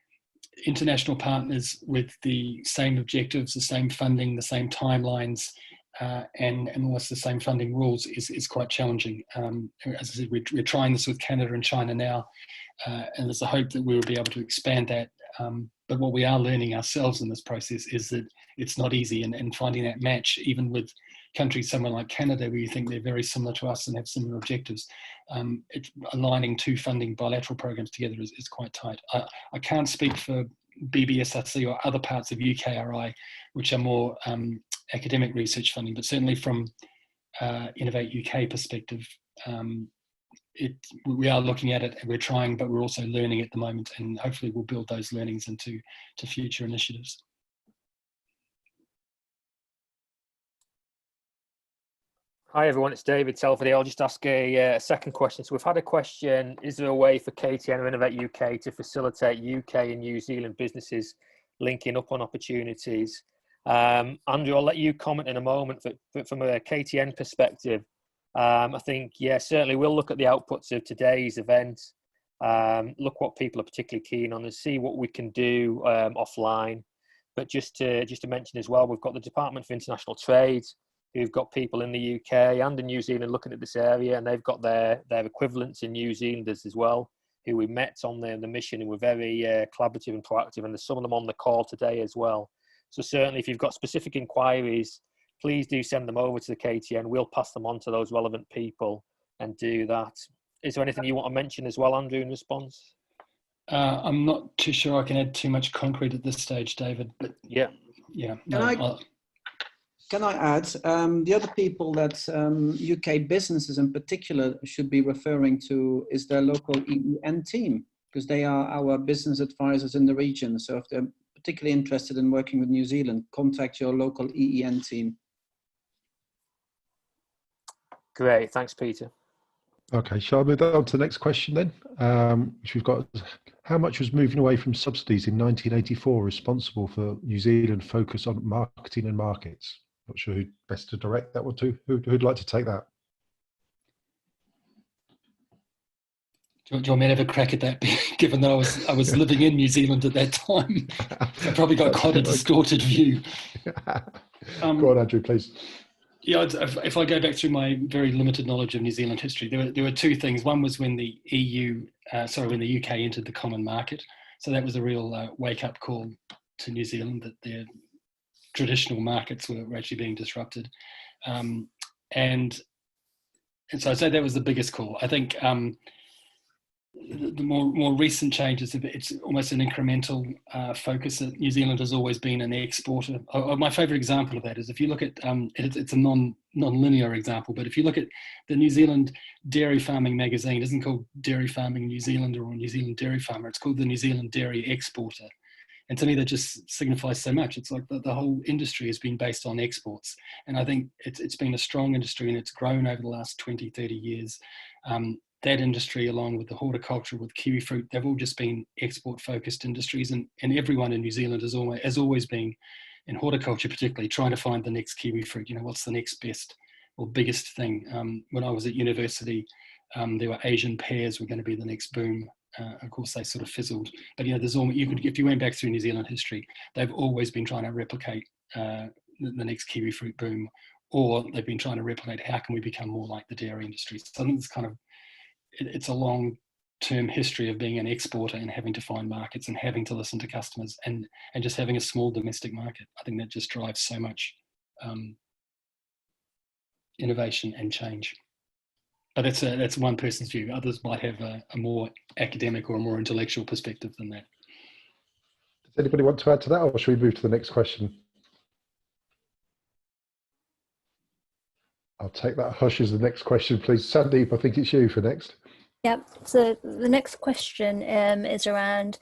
international partners with the same objectives, the same funding, the same timelines, and almost the same funding rules is quite challenging. As I said, we're trying this with Canada and China now, and there's a hope that we will be able to expand that. But what we are learning ourselves in this process is that it's not easy, and finding that match, even with countries somewhere like Canada, where you think they're very similar to us and have similar objectives, aligning 2 funding bilateral programs together is quite tight. I can't speak for BBSRC or other parts of UKRI, which are more academic research funding, but certainly from Innovate UK perspective, we are looking at it and we're trying, but we're also learning at the moment, and hopefully we'll build those learnings into future initiatives. Hi everyone, it's David Telford here. I'll just ask a second question. So we've had a question, is there a way for KTN or Innovate UK to facilitate UK and New Zealand businesses linking up on opportunities? Andrew, I'll let you comment in a moment, but from a KTN perspective, I think, yeah, certainly we'll look at the outputs of today's event, look what people are particularly keen on and see what we can do offline. But just to mention as well, we've got the Department for International Trade, who've got people in the UK and in New Zealand looking at this area, and they've got their equivalents in New Zealanders as well, who we met on the mission and were very collaborative and proactive, and there's some of them on the call today as well. So certainly if you've got specific inquiries, please do send them over to the KTN. We'll pass them on to those relevant people and do that. Is there anything you want to mention as well, Andrew, in response? I'm not too sure I can add too much concrete at this stage, David, but yeah. Can I add, the other people that UK businesses in particular should be referring to is their local EEN team, because they are our business advisors in the region. So if they're particularly interested in working with New Zealand, contact your local EEN team. Great, thanks, Peter. Okay, shall I move on to the next question then? Which we've got, how much was moving away from subsidies in 1984 responsible for New Zealand focus on marketing and markets? Not sure who best to direct that one to. Who'd like to take that? Do you want me to have a crack at that, given that I was living in New Zealand at that time? I probably got quite a distorted view. Go on, Andrew, please. Yeah, if I go back through my very limited knowledge of New Zealand history, there were 2 things. One was when the when the UK entered the common market. So that was a real wake-up call to New Zealand that their traditional markets were actually being disrupted. And so I'd say that was the biggest call. I think the more recent changes, it's almost an incremental focus. That New Zealand has always been an exporter. My favourite example of that is if you look at, it's a non-linear example, but if you look at the New Zealand Dairy Farming magazine, it isn't called Dairy Farming New Zealand or New Zealand Dairy Farmer, it's called the New Zealand Dairy Exporter. And to me, that just signifies so much. It's like the whole industry has been based on exports. And I think it's been a strong industry and it's grown over the last 20, 30 years. That industry, along with the horticulture, with kiwi fruit, they've all just been export-focused industries. And everyone in New Zealand has always been, in horticulture particularly, trying to find the next kiwi fruit. You know, what's the next best or biggest thing? When I was at university, there were Asian pears were going to be the next boom. of course, they sort of fizzled. But there's almost, if you went back through New Zealand history, they've always been trying to replicate the next kiwi fruit boom, or they've been trying to replicate how can we become more like the dairy industry. So I think it's a long-term history of being an exporter and having to find markets and having to listen to customers and just having a small domestic market. I think that just drives so much innovation and change. But that's one person's view. Others might have a more academic or a more intellectual perspective than that. Does anybody want to add to that, or should we move to the next question? I'll take that hush as the next question, please. Sandeep, I think it's you for next. Yep. So the next question is around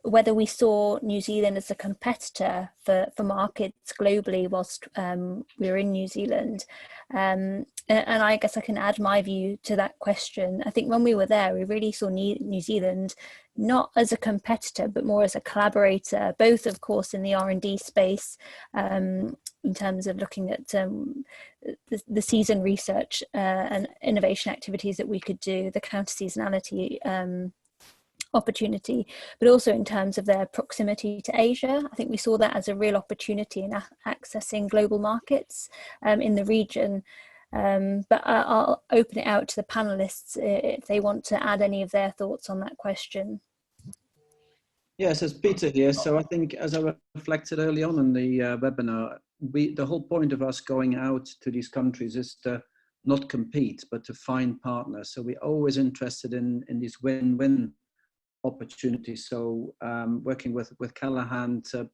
whether we saw New Zealand as a competitor for markets globally whilst we were in New Zealand. And I guess I can add my view to that question. I think when we were there, we really saw New Zealand not as a competitor, but more as a collaborator, both, of course, in the R&D space, in terms of looking at the season research and innovation activities that we could do, the counter-seasonality opportunity, but also in terms of their proximity to Asia. I think we saw that as a real opportunity in accessing global markets in the region. But I'll open it out to the panelists if they want to add any of their thoughts on that question. Yes, it's Peter here. So I think, as I reflected early on in the webinar, the whole point of us going out to these countries is to not compete, but to find partners. So we're always interested in these win-win opportunities. So working with Callaghan to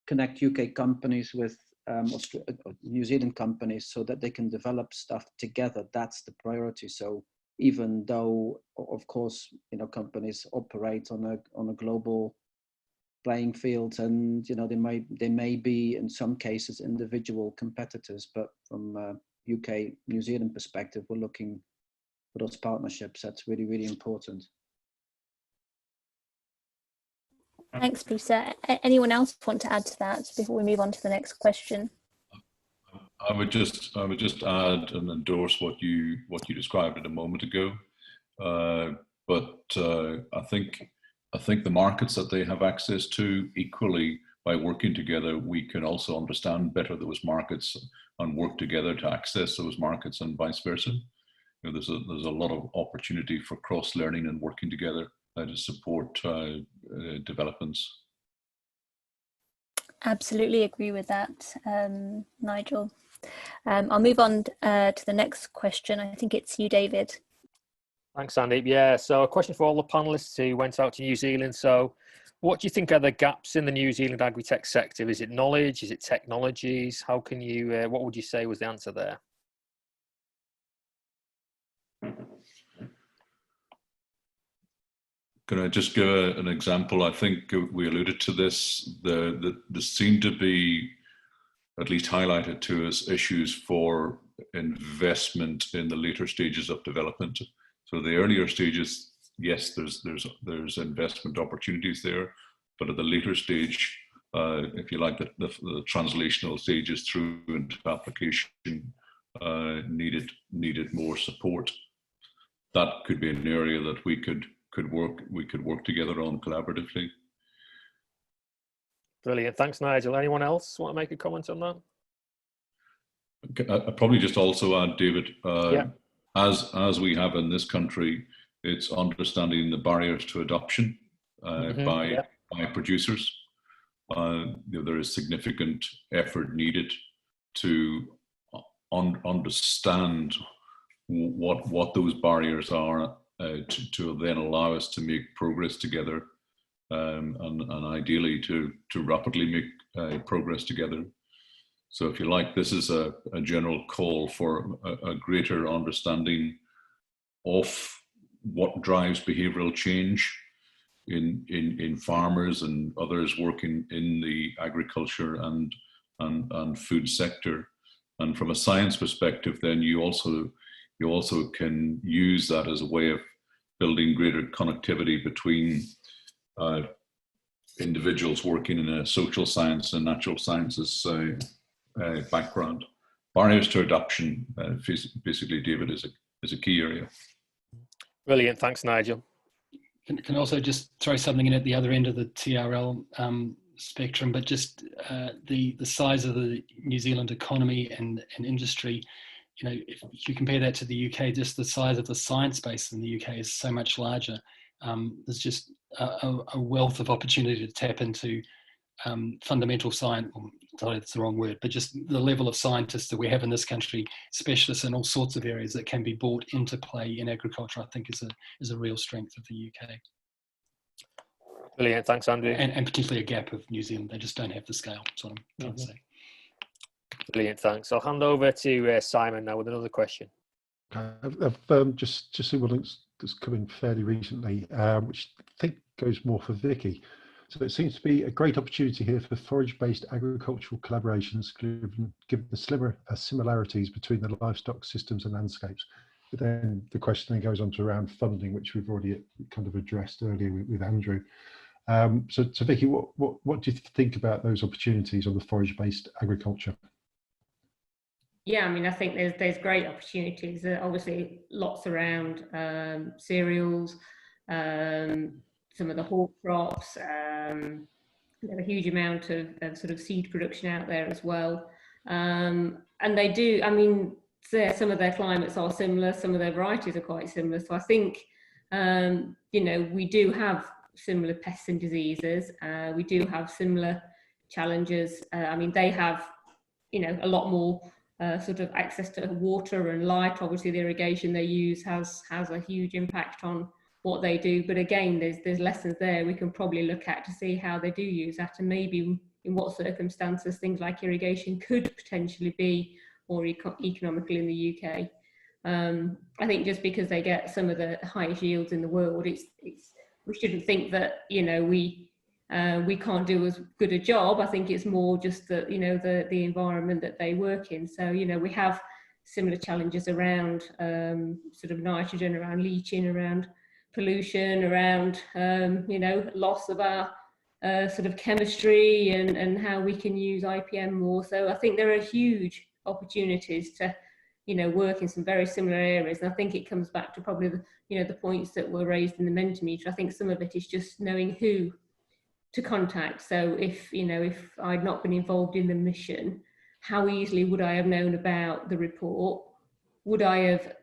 connect UK companies with New Zealand companies so that they can develop stuff together, that's the priority. So even though, of course, companies operate on a global playing field, and they may be in some cases individual competitors, but from a UK New Zealand perspective, we're looking for those partnerships. That's really, really important. Thanks, Peter. Anyone else want to add to that before we move on to the next question? I would just add and endorse what you described a moment ago. But I think the markets that they have access to, equally, by working together, we can also understand better those markets and work together to access those markets, and vice versa. There's a lot of opportunity for cross learning and working together to support developments. Absolutely agree with that, Nigel. I'll move on to the next question. I think it's you, David. Thanks, Sandeep. Yeah, so a question for all the panelists who went out to New Zealand. So what do you think are the gaps in the New Zealand agri-tech sector? Is it knowledge? Is it technologies? How can you, what would you say was the answer there? Can I just give an example? I think we alluded to this. There seemed to be, at least highlighted to us, issues for investment in the later stages of development. So the earlier stages, yes, there's investment opportunities there, but at the later stage, if you like, the translational stages through into application needed more support. That could be an area that we could work together on collaboratively. Brilliant. Thanks, Nigel. Anyone else want to make a comment on that? I'd probably just also add, David, as we have in this country, it's understanding the barriers to adoption by producers. There is significant effort needed to understand what those barriers are, to then allow us to make progress together, and ideally to rapidly make progress together. So if you like, this is a general call for a greater understanding of what drives behavioral change in farmers and others working in the agriculture and food sector. And from a science perspective, then you also can use that as a way of building greater connectivity between individuals working in a social science and natural sciences background. Barriers to adoption, basically, David, is a key area. Brilliant. Thanks, Nigel. can also just throw something in at the other end of the TRL spectrum, but just the size of the New Zealand economy and industry. You know, if you compare that to the UK, just the size of the science base in the UK is so much larger. There's just a wealth of opportunity to tap into fundamental science. Sorry, that's the wrong word, but just the level of scientists that we have in this country, specialists in all sorts of areas that can be brought into play in agriculture, I think is a real strength of the UK. Brilliant, thanks, Andrew. And particularly a gap of New Zealand. They just don't have the scale. That's what I'm trying to say. Brilliant, thanks. I'll hand over to Simon now with another question. I've just seen one that's come in fairly recently, which I think goes more for Vicki. So it seems to be a great opportunity here for forage-based agricultural collaborations, given the similarities between the livestock systems and landscapes. But then the question then goes on to around funding, which we've already kind of addressed earlier with Andrew. So Vicki, what do you think about those opportunities on the forage-based agriculture? Yeah, I mean, I think there's great opportunities. Obviously, lots around cereals, some of the hawk crops. There's a huge amount of sort of seed production out there as well. And they do, I mean, some of their climates are similar, some of their varieties are quite similar. So I think, you know, we do have similar pests and diseases. We do have similar challenges. I mean, they have, you know, a lot more sort of access to water and light. Obviously, the irrigation they use has a huge impact on what they do. But again, there's lessons there we can probably look at to see how they do use that, and maybe in what circumstances things like irrigation could potentially be more economical in the UK. I think just because they get some of the highest yields in the world, we shouldn't think that, you know, we can't do as good a job. I think it's more just that, you know, the environment that they work in. So, you know, we have similar challenges around sort of nitrogen, around leaching, around pollution, around you know, loss of our sort of chemistry and how we can use IPM more. So I think there are huge opportunities to, you know, work in some very similar areas. And I think it comes back to probably the, you know, the points that were raised in the Mentimeter. I think some of it is just knowing who to contact. So if, you know, if I'd not been involved in the mission, how easily would I have known about the report? Would I have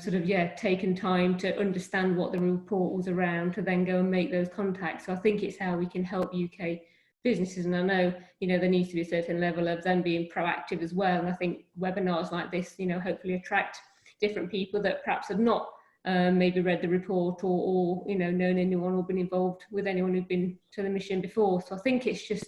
sort of, yeah, taken time to understand what the report was around to then go and make those contacts? So I think it's how we can help UK businesses. And I know, you know, there needs to be a certain level of them being proactive as well. And I think webinars like this, you know, hopefully attract different people that perhaps have not maybe read the report or, you know, known anyone or been involved with anyone who'd been to the mission before. So I think it's just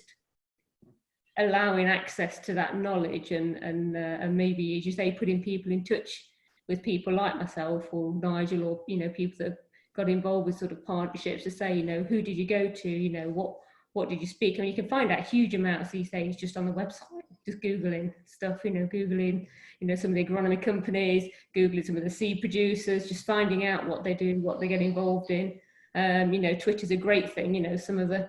allowing access to that knowledge and maybe, as you say, putting people in touch with people like myself or Nigel, or, you know, people that got involved with sort of partnerships to say, you know, who did you go to, you know, what did you speak? I mean, you can find out huge amounts these days just on the website, just Googling stuff, you know, Googling, you know, some of the agronomy companies, Googling some of the seed producers, just finding out what they do, what they get involved in. You know, Twitter's a great thing, you know, some of the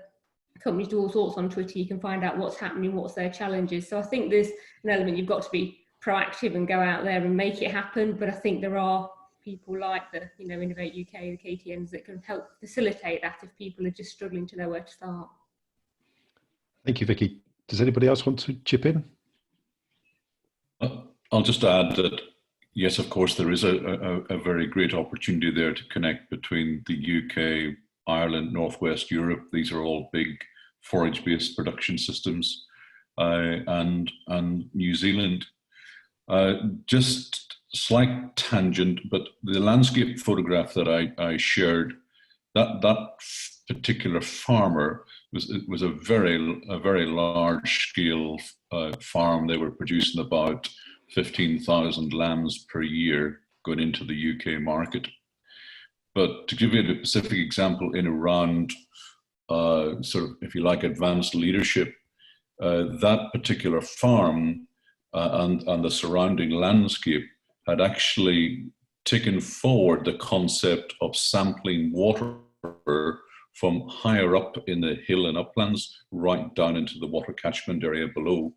companies do all sorts on Twitter. You can find out what's happening, what's their challenges. So I think there's an element, you've got to be proactive and go out there and make it happen. But I think there are people like the, you know, Innovate UK, the KTNs that can help facilitate that if people are just struggling to know where to start. Thank you, Vicki. Does anybody else want to chip in? I'll just add that, yes, of course, there is a very great opportunity there to connect between the UK, Ireland, Northwest Europe. These are all big forage-based production systems, and New Zealand. Just slight tangent, but the landscape photograph that I shared, that particular farmer was a very large scale farm. They were producing about 15,000 lambs per year going into the UK market. But to give you a specific example, in around sort of, if you like, advanced leadership, that particular farm and the surrounding landscape had actually taken forward the concept of sampling water from higher up in the hill and uplands right down into the water catchment area below,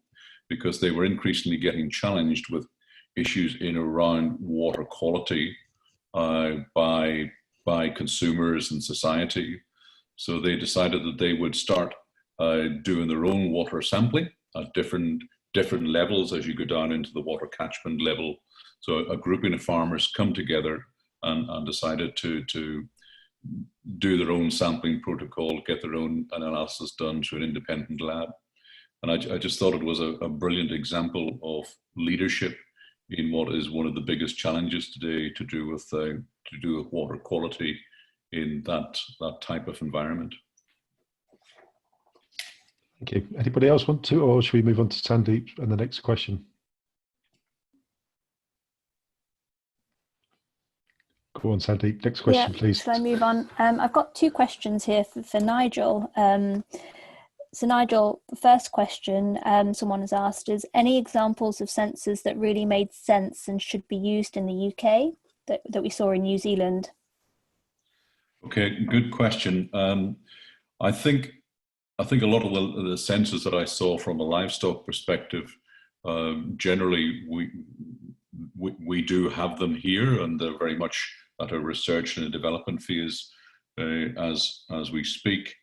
because they were increasingly getting challenged with issues in around water quality by by consumers and society. So they decided that they would start doing their own water sampling at different levels as you go down into the water catchment level. So a grouping of farmers come together and decided to do their own sampling protocol, get their own analysis done through an independent lab. And I just thought it was a brilliant example of leadership in what is one of the biggest challenges today to do with water quality in that type of environment. Thank you. Anybody else want to, or should we move on to Sandeep and the next question? Go on, Sandeep. Next question, please. Shall I move on? I've got two questions here for Nigel. So Nigel, the first question someone has asked is, any examples of sensors that really made sense and should be used in the UK that we saw in New Zealand? Okay, good question. I think a lot of the sensors that I saw from a livestock perspective, generally we do have them here, and they're very much at a research and a development phase as we speak,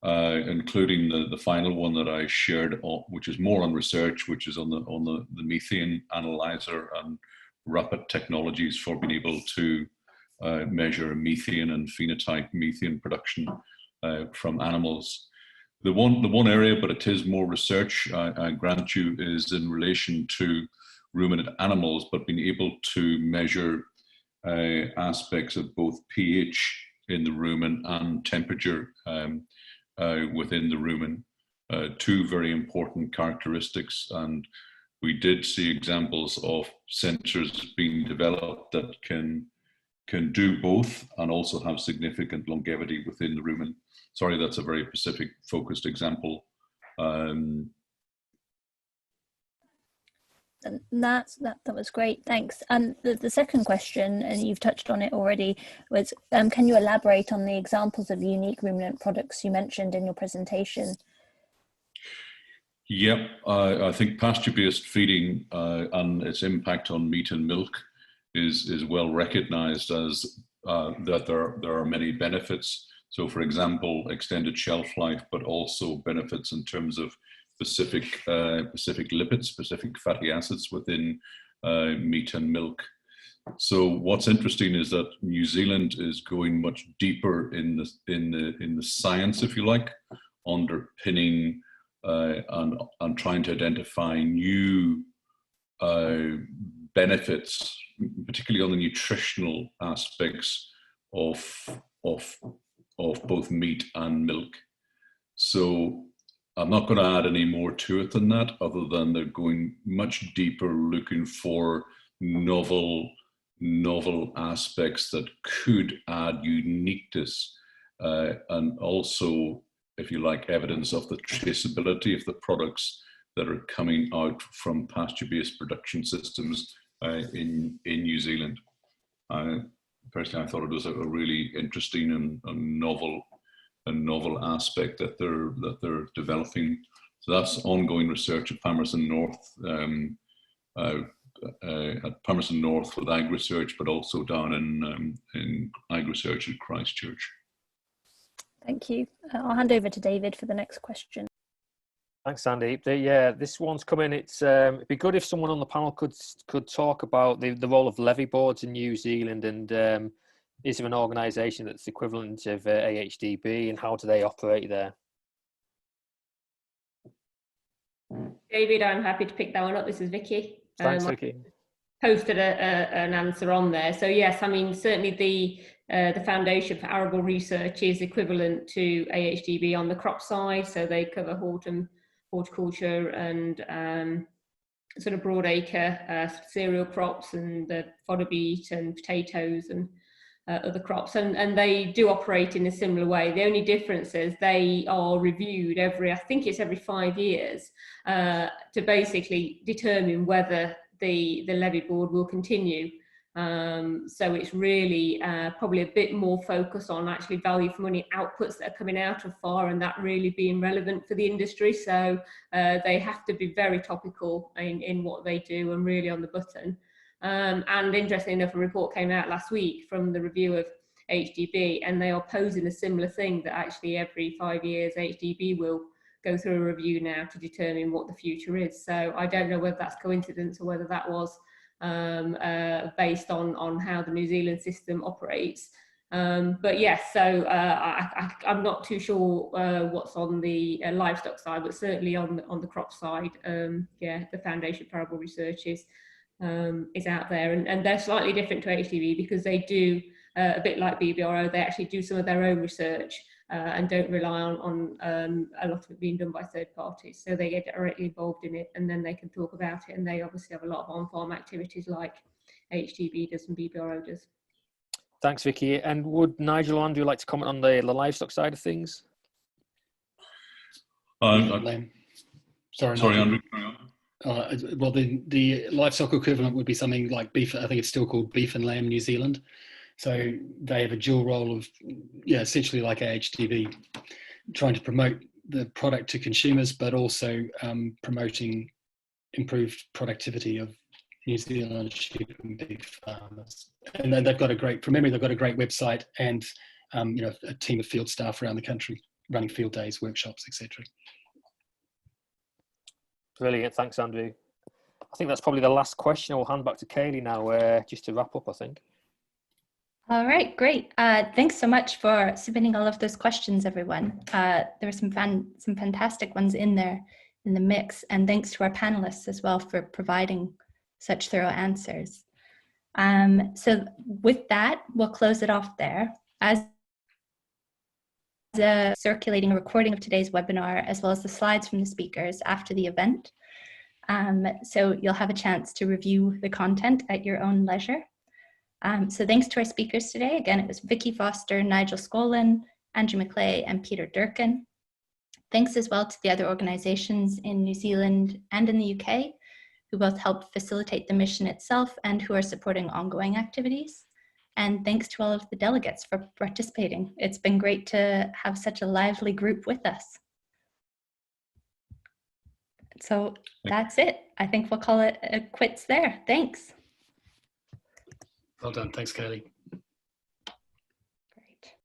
including the final one that I shared, which is more on research, which is on the methane analyzer and rapid technologies for being able to measure methane and phenotype methane production from animals. The one area, but it is more research, I grant you, is in relation to ruminant animals, but being able to measure aspects of both pH in the rumen and temperature within the rumen, two very important characteristics. And we did see examples of sensors being developed that can do both and also have significant longevity within the rumen. Sorry, that's a very specific focused example. That was great, thanks. And the second question, and you've touched on it already, was can you elaborate on the examples of unique ruminant products you mentioned in your presentation? Yep, I think pasture-based feeding and its impact on meat and milk is well recognized as that there are many benefits. So, for example, extended shelf life, but also benefits in terms of specific lipids, specific fatty acids within meat and milk. So, what's interesting is that New Zealand is going much deeper in the science, if you like, underpinning and trying to identify new benefits, particularly on the nutritional aspects of both meat and milk. So I'm not going to add any more to it than that, other than they're going much deeper, looking for novel aspects that could add uniqueness and also, if you like, evidence of the traceability of the products that are coming out from pasture-based production systems in New Zealand. Personally, I thought it was a really interesting and novel aspect that they're developing. So that's ongoing research at Palmerston North, with Agri-Research, but also down in Agri-Research at Christchurch. Thank you. I'll hand over to David for the next question. Thanks, Sandeep. Yeah, this one's coming. It'd be good if someone on the panel could talk about the role of levy boards in New Zealand, and is there an organisation that's equivalent of AHDB, and how do they operate there? David, I'm happy to pick that one up. This is Vicki. Thanks, Vicki. Posted an answer on there. So yes, I mean, certainly the Foundation for Arable Research is equivalent to AHDB on the crop side. So they cover horticulture and sort of broadacre cereal crops and the fodder beet and potatoes and other crops, and they do operate in a similar way. The only difference is they are reviewed I think it's every 5 years to basically determine whether the levy board will continue. So it's really probably a bit more focus on actually value for money outputs that are coming out of FAR, and that really being relevant for the industry. So they have to be very topical in what they do and really on the button. And interestingly enough, a report came out last week from the review of HDB, and they are posing a similar thing, that actually every 5 years HDB will go through a review now to determine what the future is. So I don't know whether that's coincidence or whether that was based on how the New Zealand system operates. But yes, so I'm not too sure what's on the livestock side, but certainly on the crop side, yeah, the Foundation for Arable Research is out there, and they're slightly different to HDB because they do a bit like BBRO. They actually do some of their own research and don't rely on a lot of it being done by third parties. So they get directly involved in it, and then they can talk about it. And they obviously have a lot of on-farm activities like HDB does and BBRO does. Thanks, Vicky. And would Nigel or Andrew like to comment on the livestock side of things? Sorry, Andrew. Well, the livestock equivalent would be something like beef. I think it's still called Beef and Lamb New Zealand. So they have a dual role of, yeah, essentially like HDB, trying to promote the product to consumers, but also promoting improved productivity of New Zealand sheep and beef farmers. And then they've got a great, from memory, they've got a great website and you know, a team of field staff around the country running field days, workshops, etc. Brilliant, thanks, Andrew. I think that's probably the last question. I'll hand back to Kaylee now, just to wrap up, I think. All right, great. Thanks so much for submitting all of those questions, everyone. There were some fantastic ones in there in the mix, and thanks to our panelists as well for providing such thorough answers. So with that, we'll close it off there. As circulating a recording of today's webinar, as well as the slides from the speakers after the event. So you'll have a chance to review the content at your own leisure. So thanks to our speakers today. Again, it was Vicki Foster, Nigel Schoolin, Andrew Mcclay, and Peter Durkin. Thanks as well to the other organizations in New Zealand and in the UK, who both helped facilitate the mission itself and who are supporting ongoing activities. And thanks to all of the delegates for participating. It's been great to have such a lively group with us. So that's it. I think we'll call it quits there. Thanks. Well done. Thanks, Kaylee.